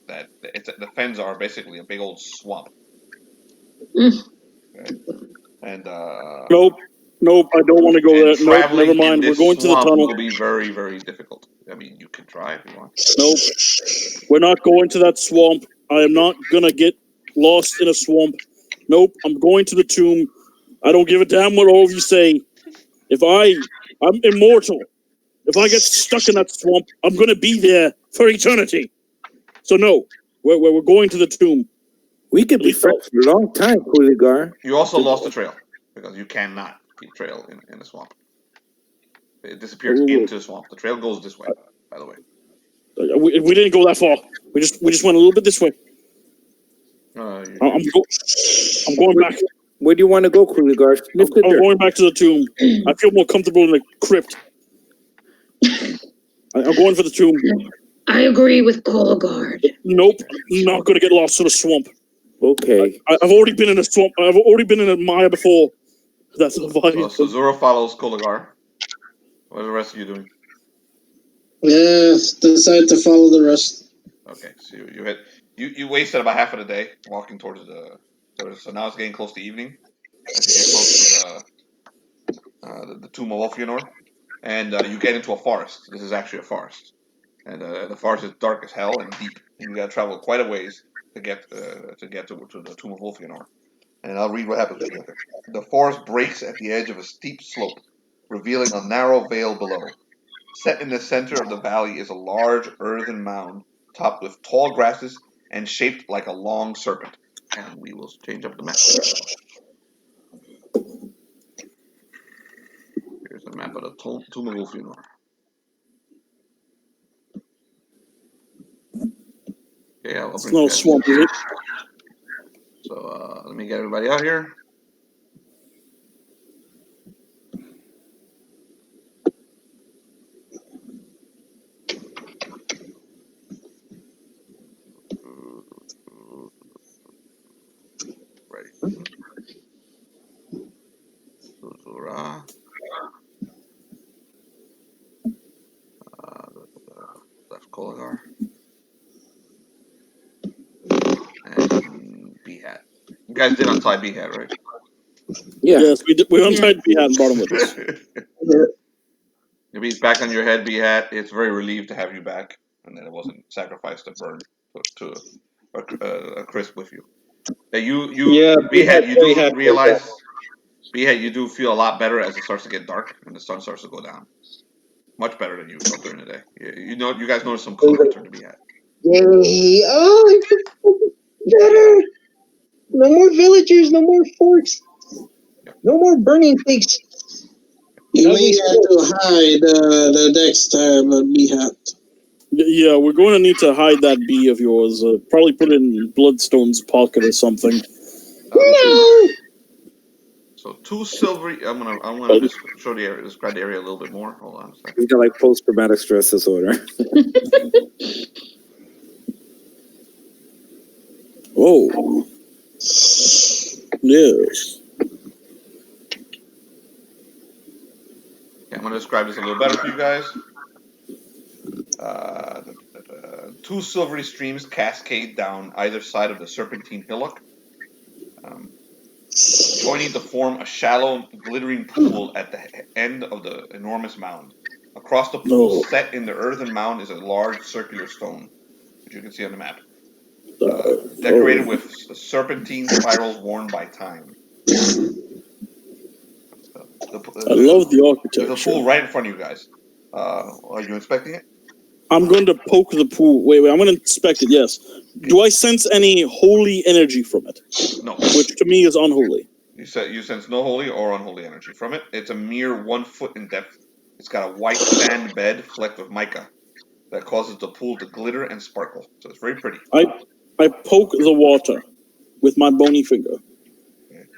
the fens are basically a big old swamp. Okay? And Nope, I don't want to go there. Nope, never mind. We're going to the tunnel. Will be very, very difficult. I mean, you can try if you want. Nope, we're not going to that swamp. I am not gonna get lost in a swamp. Nope, I'm going to the tomb. I don't give a damn what all of you say. I'm immortal. If I get stuck in that swamp, I'm gonna be there for eternity. So no, we're going to the tomb. We could be friends for a long time, Coligar. You also lost the trail because you cannot keep trail in the swamp. It disappears into the swamp. The trail goes this way, by the way. We didn't go that far. We just went a little bit this way. I'm going back. Where do you want to go, Coligar? I'm going back to the tomb. I feel more comfortable in the crypt. I'm going for the tomb. I agree with Coligar. Nope, I'm not going to get lost in a swamp. Okay. I've already been in a swamp. I've already been in a mire before. That's a vibe. So Zura follows Coligar. What are the rest of you doing? Decide to follow the rest. Okay, so you wasted about half of the day walking towards so now it's getting close to evening. As you get close to the tomb of Ulfionor, and you get into a forest. This is actually a forest, and the forest is dark as hell and deep. And you got to travel quite a ways to get to the tomb of Ulfionor. And I'll read what happens when you get there. The forest breaks at the edge of a steep slope, revealing a narrow vale below. Set in the center of the valley is a large earthen mound topped with tall grasses and shaped like a long serpent. And we will change up the map. Here's the map of the Tomb of Ulfenor. Okay, I'll bring you guys. Swamp, is it? So let me get everybody out here. Ready. Susura. Left Kolagar. And B-Hat. You guys did untie B-Hat, right? Yeah. Yes, we did. We untied B-Hat and brought him with us. If he's back on your head, B-Hat, it's very relieved to have you back, and that it wasn't sacrificed to burn to a crisp with you. B-Hat, you do realize, B-Hat, you do feel a lot better as it starts to get dark and the sun starts to go down. Much better than you felt during the day. You guys notice some color return to B-Hat. Yay! Oh, I feel better. No more villagers. No more forks. No more burning things. You may have to hide the next time, B-Hat. Yeah, we're going to need to hide that bee of yours. Probably put it in Bloodstone's pocket or something. No. So 2 silvery. I'm gonna describe the area a little bit more. Hold on a second. We got like post-traumatic stress disorder. Oh. Yes. Okay, I'm gonna describe this a little better for you guys. 2 silvery streams cascade down either side of the serpentine hillock, joining to form a shallow, glittering pool at the end of the enormous mound. Across the pool, set in the earthen mound, is a large circular stone, which you can see on the map, decorated with serpentine spirals worn by time. I love the architecture. There's a pool right in front of you guys. Are you inspecting it? I'm going to poke the pool. Wait, I'm going to inspect it, yes. Do I sense any holy energy from it? No. Which to me is unholy. You sense no holy or unholy energy from it. It's a mere 1 foot in depth. It's got a white sand bed flecked with mica that causes the pool to glitter and sparkle. So it's very pretty. I poke the water with my bony finger. Okay.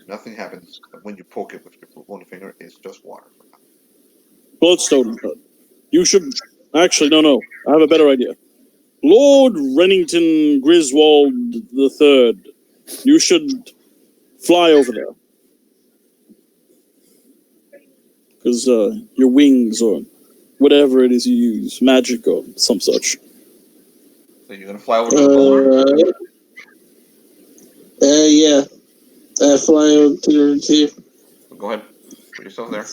Nothing happens when you poke it with your bony finger. It's just water. Bloodstone, you should... Actually, no. I have a better idea. Lord Rennington Griswold III, you should fly over there. Because your wings or whatever it is you use, magic or some such. So you're going to fly over to the boulder? Yeah. Fly over to your team. Go ahead. Put yourself there.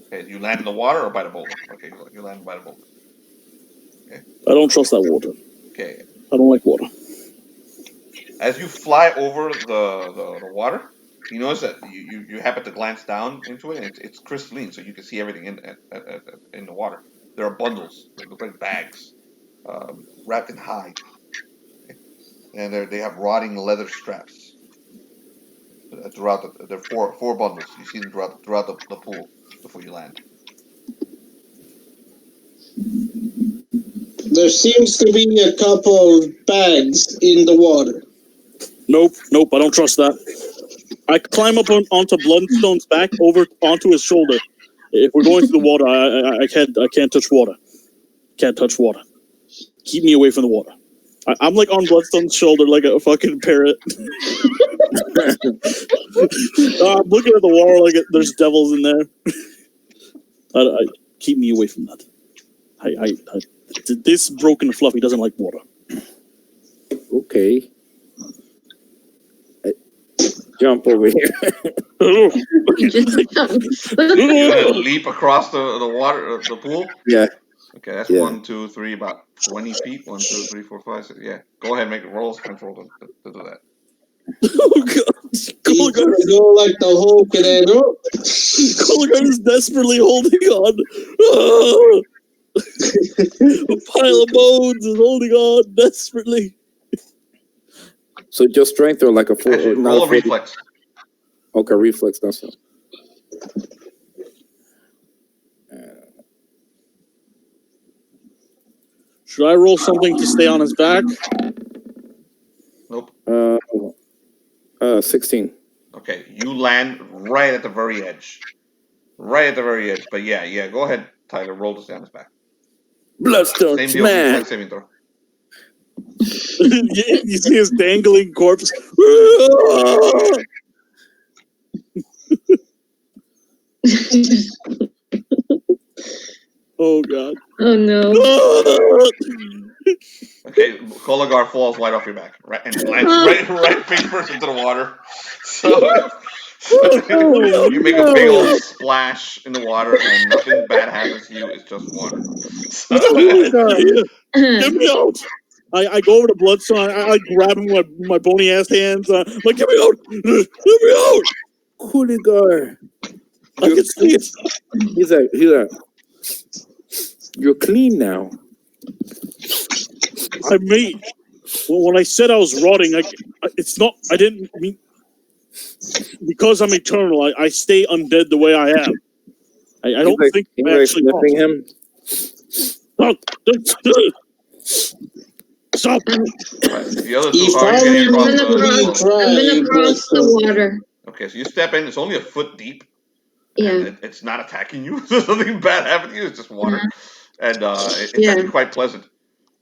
Okay, you land in the water or by the boulder? Okay, you land by the boulder. Okay. I don't trust that water. Okay. I don't like water. As you fly over the water, you notice that you happen to glance down into it, and it's crystalline, so you can see everything in the water. There are bundles. They look like bags, wrapped in hide, okay. And they have rotting leather straps. Throughout there are four bundles. You see them throughout the pool before you land. There seems to be a couple of bags in the water. Nope, I don't trust that. I climb up onto Bloodstone's back, over onto his shoulder. If we're going through the water, I can't touch water. Can't touch water. Keep me away from the water. I'm like on Bloodstone's shoulder like a fucking parrot. I'm looking at the water like there's devils in there. Keep me away from that. This broken fluffy doesn't like water. Okay. Jump over here. You're gonna leap across the water, the pool? Yeah. Okay, that's 1, 2, 3, about 20 feet. 1, 2, 3, 4, 5, 6. Yeah. Go ahead, make a roll, strength roll to do that. Oh god. He's gonna go like the Hulk and then Colgar is desperately holding on. A pile of bones is holding on desperately. So just strength or like a full? Actually, roll a reflex. Okay, reflex. That's fine. Should I roll something to stay on his back? Nope. 16. Okay, you land right at the very edge. Right at the very edge. But yeah, go ahead, Tyler. Roll to stay on his back. Bloodstone Same deal. smash. Reflex saving throw. You see his dangling corpse. Oh god. Oh no. Okay, Kolagar falls right off your back, right, and lands right face first into the water. So you make a big old splash in the water, and nothing bad happens to you. It's just water. So, Get me out! I go over to Bloodstone. I grab him with my bony ass hands. I'm like, get me out! Get me out! Hooligar. I can see it. He's like, you're clean now. I made. Well, when I said I was rotting, it's not. I didn't mean. Because I'm eternal, I stay undead the way I am. I don't think I actually sniffing him. Stop! The other two are getting I'm gonna cross the water. Okay, so you step in. It's only a foot deep. Yeah. It's not attacking you. There's nothing bad happening to you. It's just water, and it's actually quite pleasant.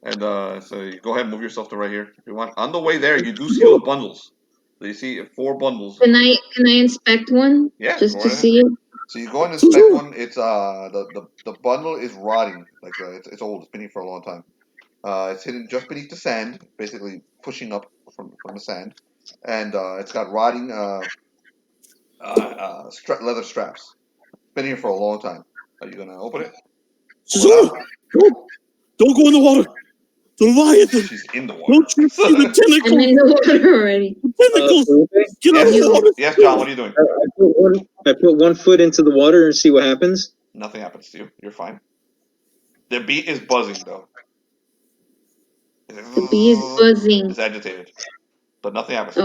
And so you go ahead and move yourself to right here if you want. On the way there, you do see the bundles. So you see 4 bundles. Can I inspect one? Yeah, just to see it. So you go and inspect one. It's the bundle is rotting, like it's old. It's been here for a long time. It's hidden just beneath the sand, basically pushing up from the sand, and it's got rotting leather straps. It's been here for a long time. Are you gonna open it? Don't go in the water. The Leviathan. She's in the water. Don't you see the tentacles? I'm in the water already. The tentacles. Get out of the water. Yes, John. What are you doing? I put 1 foot into the water and see what happens. Nothing happens to you. You're fine. The bee is buzzing though. The bee is buzzing. It's agitated, but nothing happens.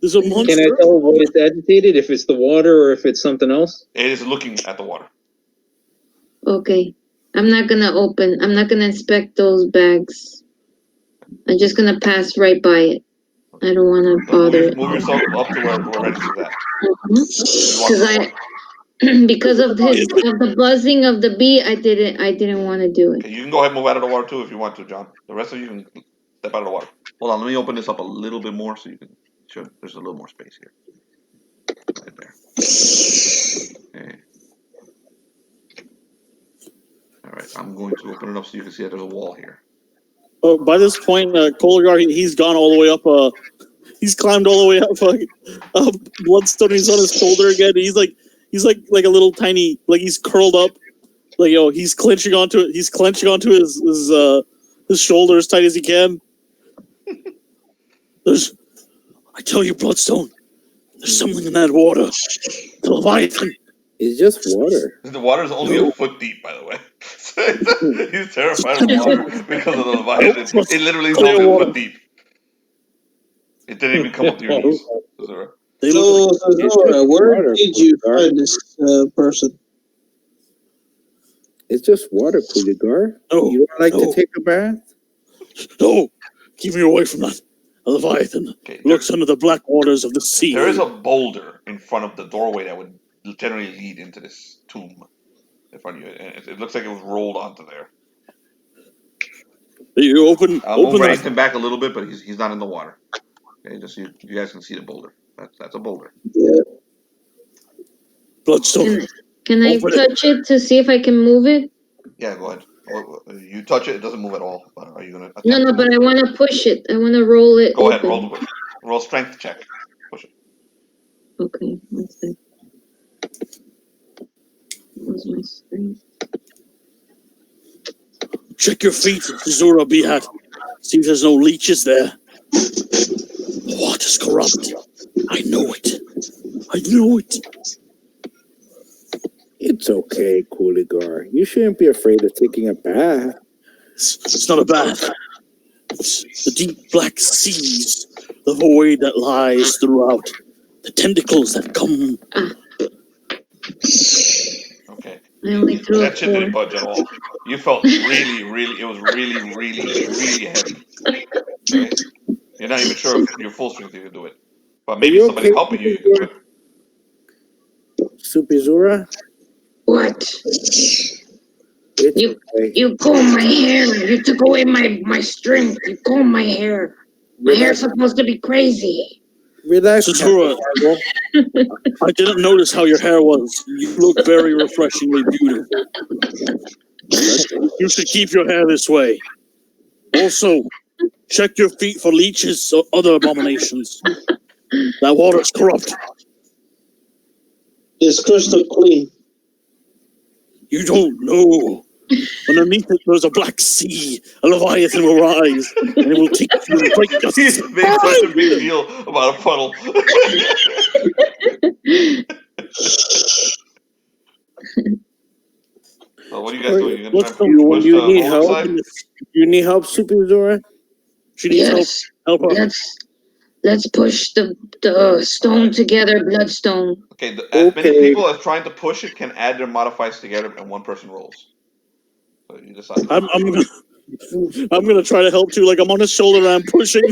There's a monster. Can I tell what is agitated? If it's the water or if it's something else? It is looking at the water. Okay. I'm not gonna inspect those bags. I'm just gonna pass right by it. I don't want to bother it. Move yourself up to where we're ready to that. Because of the buzzing of the bee, I didn't want to do it. Okay, you can go ahead and move out of the water too if you want to, John. The rest of you can step out of the water. Hold on, let me open this up a little bit more so you can. Sure, there's a little more space here. Right there. Okay. All right, I'm going to open it up so you can see that there's a wall here. By this point, Kolagar, he's gone all the way up. He's climbed all the way up. Bloodstone, he's on his shoulder again. He's like a little tiny, like he's curled up. Like he's clenching onto it. He's clenching onto his shoulder as tight as he can. I tell you, Bloodstone, there's something in that water. The Leviathan. It's just water. The water is only a foot deep, by the way. He's terrified of water because of the Leviathan. It literally is only a foot deep. It didn't even come up to your knees. So, where did you find this person? It's just water, Kuligar. No, you don't like to take a bath? No, keep me away from that. A Leviathan looks under the black waters of the sea. There is a boulder in front of the doorway that would generally lead into this tomb in front of you. And it looks like it was rolled onto there. You open him back a little bit, but he's not in the water. Okay, just you guys can see the boulder. That's a boulder. Yeah. Bloodstone. Can I touch it to see if I can move it? Yeah, go ahead. You touch it, it doesn't move at all. Are you gonna? No, but I want to push it. I want to roll it. Go ahead, roll strength check. Push it. Okay, that's it. Where's my strength? Check your feet, Zura Bihat. See if there's no leeches there. The water's corrupt. I know it. It's okay, Cooligar. You shouldn't be afraid of taking a bath. It's not a bath. It's the deep black seas, the void that lies throughout, the tentacles that come. Okay. I only threw That a shit didn't 4. budge at all. You felt really, really, it was really, really, really heavy. Okay? You're not even sure if your full strength you could do it. But Are maybe you somebody okay, helping you can do it. Supizura? What? It's You okay. you comb my hair. You took away my strength. You comb my hair. My hair's supposed to be crazy. Relax, Sazura, I didn't notice how your hair was. You look very refreshingly beautiful. You should keep your hair this way. Also, check your feet for leeches or other abominations. That water's corrupt. It's crystal clean. You don't know. Underneath it, there's a black sea. A leviathan will rise, and it will take you and break your He's made such a big deal about a puddle. So what are you guys doing? You're gonna try and push the need roller help? side? You need help, Supizura? She needs Yes. help. Help her. Let's push the stone together, bloodstone. Okay, as many Okay. people as trying to push it can add their modifiers together and one person rolls. So you decide. I'm gonna try to help too. Like I'm on his shoulder and I'm pushing.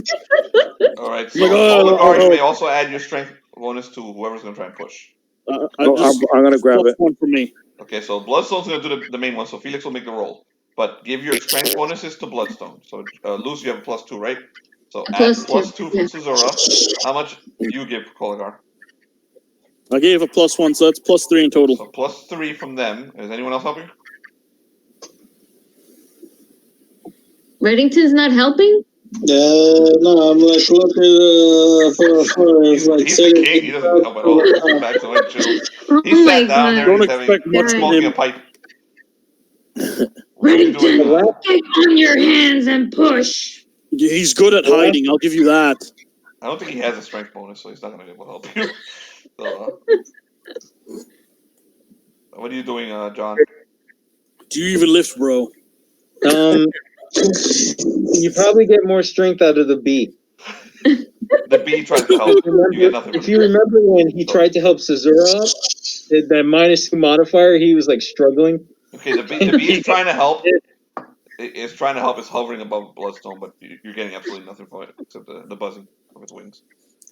Alright, I'm like, so Oligar, you oh, may also add your strength bonus to whoever's gonna try and push. I'm gonna grab it. One for me. Okay, so Bloodstone's gonna do the main one, so Felix will make the roll. But give your strength bonuses to Bloodstone. So Luce, you have a +2, right? So add +2 from Suzura. How much you give Koligar? I gave a +1, so that's +3 in total. So +3 from them. Is anyone else helping? Reddington's not helping? No, I'm like looking for He's the king. He doesn't help at all. He's back to like chill. He Oh sat my down there. God. He's Don't expect much from smoking a him. pipe. What are you doing? Reddington, get on your hands and push. He's good at hiding. I'll give you that. I don't think he has a strength bonus, so he's not gonna be able to help you. So, what are you doing, John? Do you even lift, bro? You probably get more strength out of the bee. The bee tries to help. You get nothing. If you remember when he tried to help Sazura, that -2 modifier, he was like struggling. Okay, the bee is trying to help. It's trying to help. It's hovering above Bloodstone, but you're getting absolutely nothing from it except the buzzing of its wings.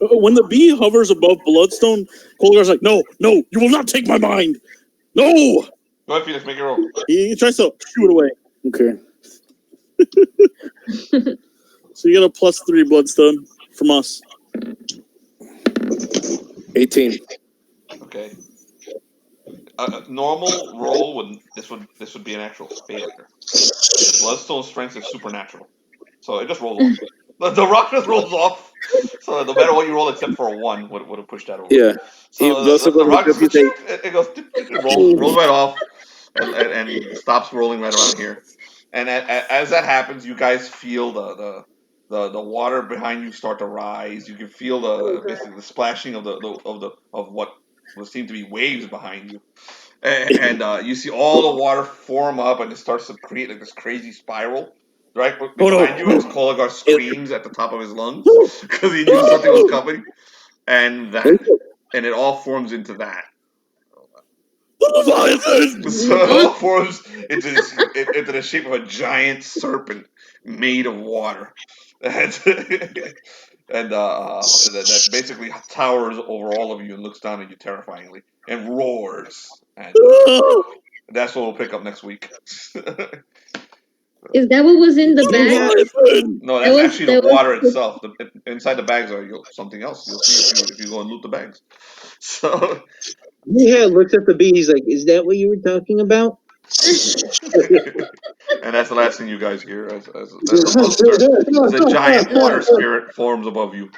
When the bee hovers above Bloodstone, Colgar's like, no, you will not take my mind. No! Go ahead, Felix, make your roll. He tries to shoo it away. Okay. So you get a +3 Bloodstone from us. 18. Okay. A normal roll would be an actual failure. Bloodstone strength is supernatural, so it just rolls off. The rock just rolls off. So no matter what you roll, except for a 1, would have pushed that over. Yeah. So the rock just goes, it goes, it rolls right off, and stops rolling right around here. And as that happens, you guys feel the water behind you start to rise. You can feel basically the splashing of what seem to be waves behind you. And you see all the water form up, and it starts to create like this crazy spiral. Right behind you, as Koligar screams at the top of his lungs because he knew something was coming, and it all forms into that. So it all forms into the shape of a giant serpent made of water, and that basically towers over all of you and looks down at you terrifyingly and roars. And that's what we'll pick up next week. Is that what was in the bag? No, that's actually the water itself. Inside the bags are something else. You'll see if you go and loot the bags. So Yeah, looks at the bee. He's like, "Is that what you were talking about?" and that's the last thing you guys hear as the giant water spirit forms above you.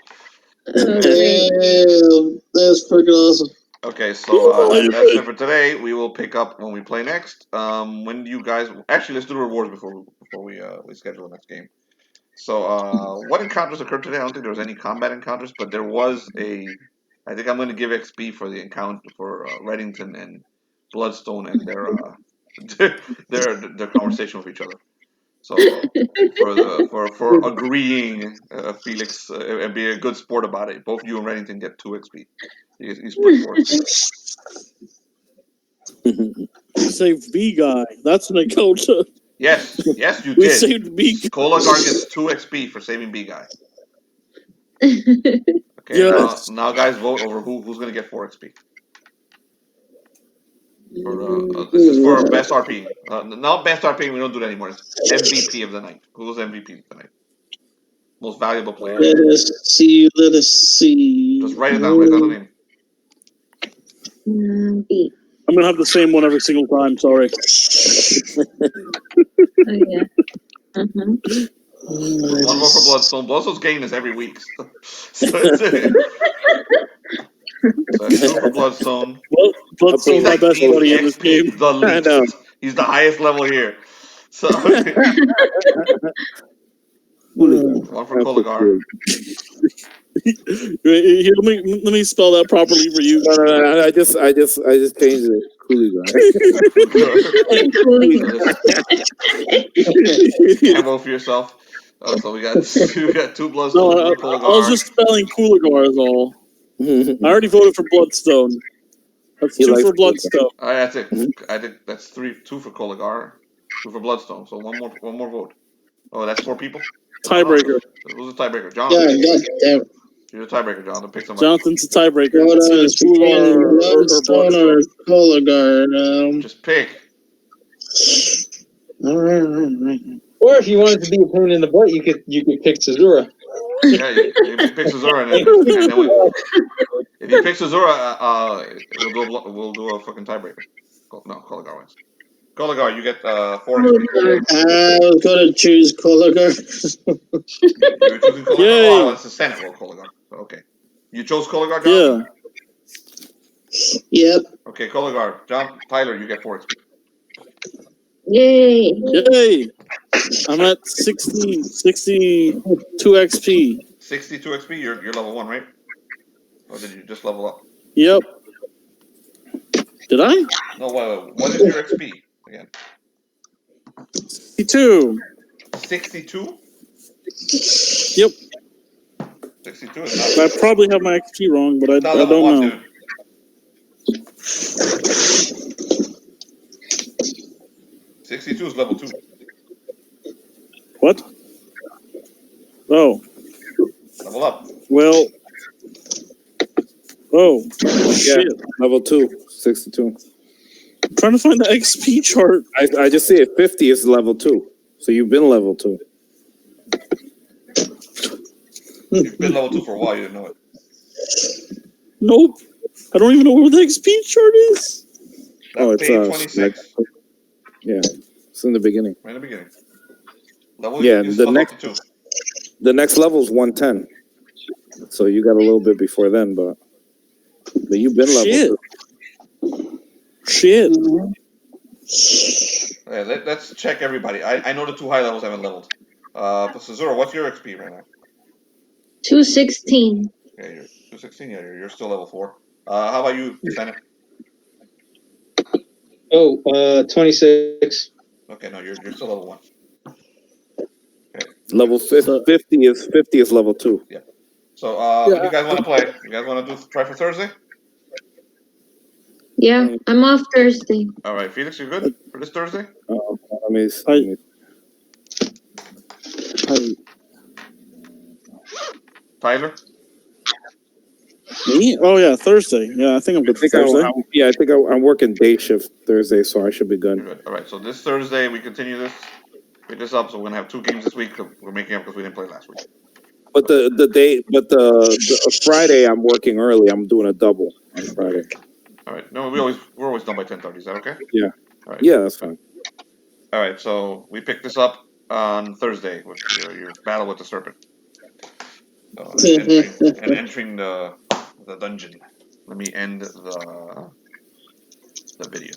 Damn, that's freaking awesome. Okay, so that's it for today. We will pick up when we play next. When do you guys actually let's do the rewards before we schedule the next game. So what encounters occurred today? I don't think there was any combat encounters, but there was a. I think I'm going to give XP for the encounter for Reddington and Bloodstone and their conversation with each other. So for agreeing, Felix, and being a good sport about it, both you and Reddington get 2 XP. You split 4 XP. Saved B guy. That's an encounter. Yes, you We did. saved B guy. Kolagar gets 2 XP for saving B guy. Okay, Yes. now guys vote over who's gonna get 4 XP. This is for best RP. Not best RP. We don't do that anymore. It's MVP of the night. Who's MVP of the night? Most valuable player. Let us see. Just write it down. Write down the name. B. I'm gonna have the same one every single time. Sorry. Oh yeah. One more for Bloodstone. Bloodstone's getting this every week. So that's 2 for Bloodstone. Well, Bloodstone's my best buddy in this game. The least. I know. He's the highest level here. So one for Kolagar. Here, let me spell that properly for you. No. I just changed it. Cooligan. Can't vote for yourself. So we got 2 Bloodstone. No, I Kolagar. was just spelling Cooligar is all. I already voted for Bloodstone. That's He 2 likes for Bloodstone. All right, that's it. I think that's 2 for Kolagar, 2 for Bloodstone. So one more vote. Oh, that's 4 people. Tiebreaker. Who's the tiebreaker? Yeah, Jonathan. goddamn. You're the tiebreaker, Jonathan. Pick somebody. Jonathan's the tiebreaker. What It's either else? Cooligar or Bloodstone or Kolagar? Just pick. All right. Or if you wanted to be a pain in the butt, you could pick Sazura. Yeah, you pick Sazura, and then if you pick Sazura, we'll do a fucking tiebreaker. No, Kolagar wins. Kolagar, you get 4 XP. I was gonna choose Kolagar. You're choosing Kolagar. Yay. Oh, it's the Senate roll, Kolagar. Okay. You chose Kolagar, Jonathan? Yep. Okay, Kolagar. Tyler, you get 4 XP. Yay. Yay! I'm at 62 XP. 62 XP. You're level 1, right? Or did you just level up? Yep. Did I? No. What is your XP again? 62. 62. Yep. 62 is not. I probably have my XP wrong, but I Not level don't 1, know. dude. 62 is level 2. What? Oh. Level up. Well. Oh. Shit. Level 2, 62. I'm trying to find the XP chart. I just see it. 50 is level 2. So you've been level 2. You've been level 2 for a while. You didn't know it. Nope. I don't even know where the XP chart is. Oh, it's page 26. Yeah, it's in the beginning. Right in the beginning. Level Yeah, is the level next- up to 2. The next level is 110. So you got a little bit before then, but you've been level Shit. 2. Shit. Yeah, let's check everybody. I know the 2 high levels haven't leveled. But Sazura, what's your XP right now? 216. Okay, you're 216. Yeah, you're still level 4. How about you, Senate? Oh, 26. Okay, no, you're still level 1. Level 50 is level 2. So, what do you guys want to play? You guys want to try for Thursday? Yeah, I'm off Thursday. All right, Felix, you good for this Thursday? Let me Tyler? Me? Oh, yeah, Thursday. Yeah, I think I'm good for Thursday. I think I'm working day shift Thursday, so I should be good. You're good. All right, so this Thursday we continue this. Pick this up, so we're gonna have 2 games this week. We're making up because we didn't play last week. But the Friday I'm working early. I'm doing a double on Friday. All right. No, we're always done by 10:30. Is that okay? Yeah. All right. Yeah, that's fine. All right. So we pick this up on Thursday with your battle with the serpent. Entering the dungeon. Let me end the video.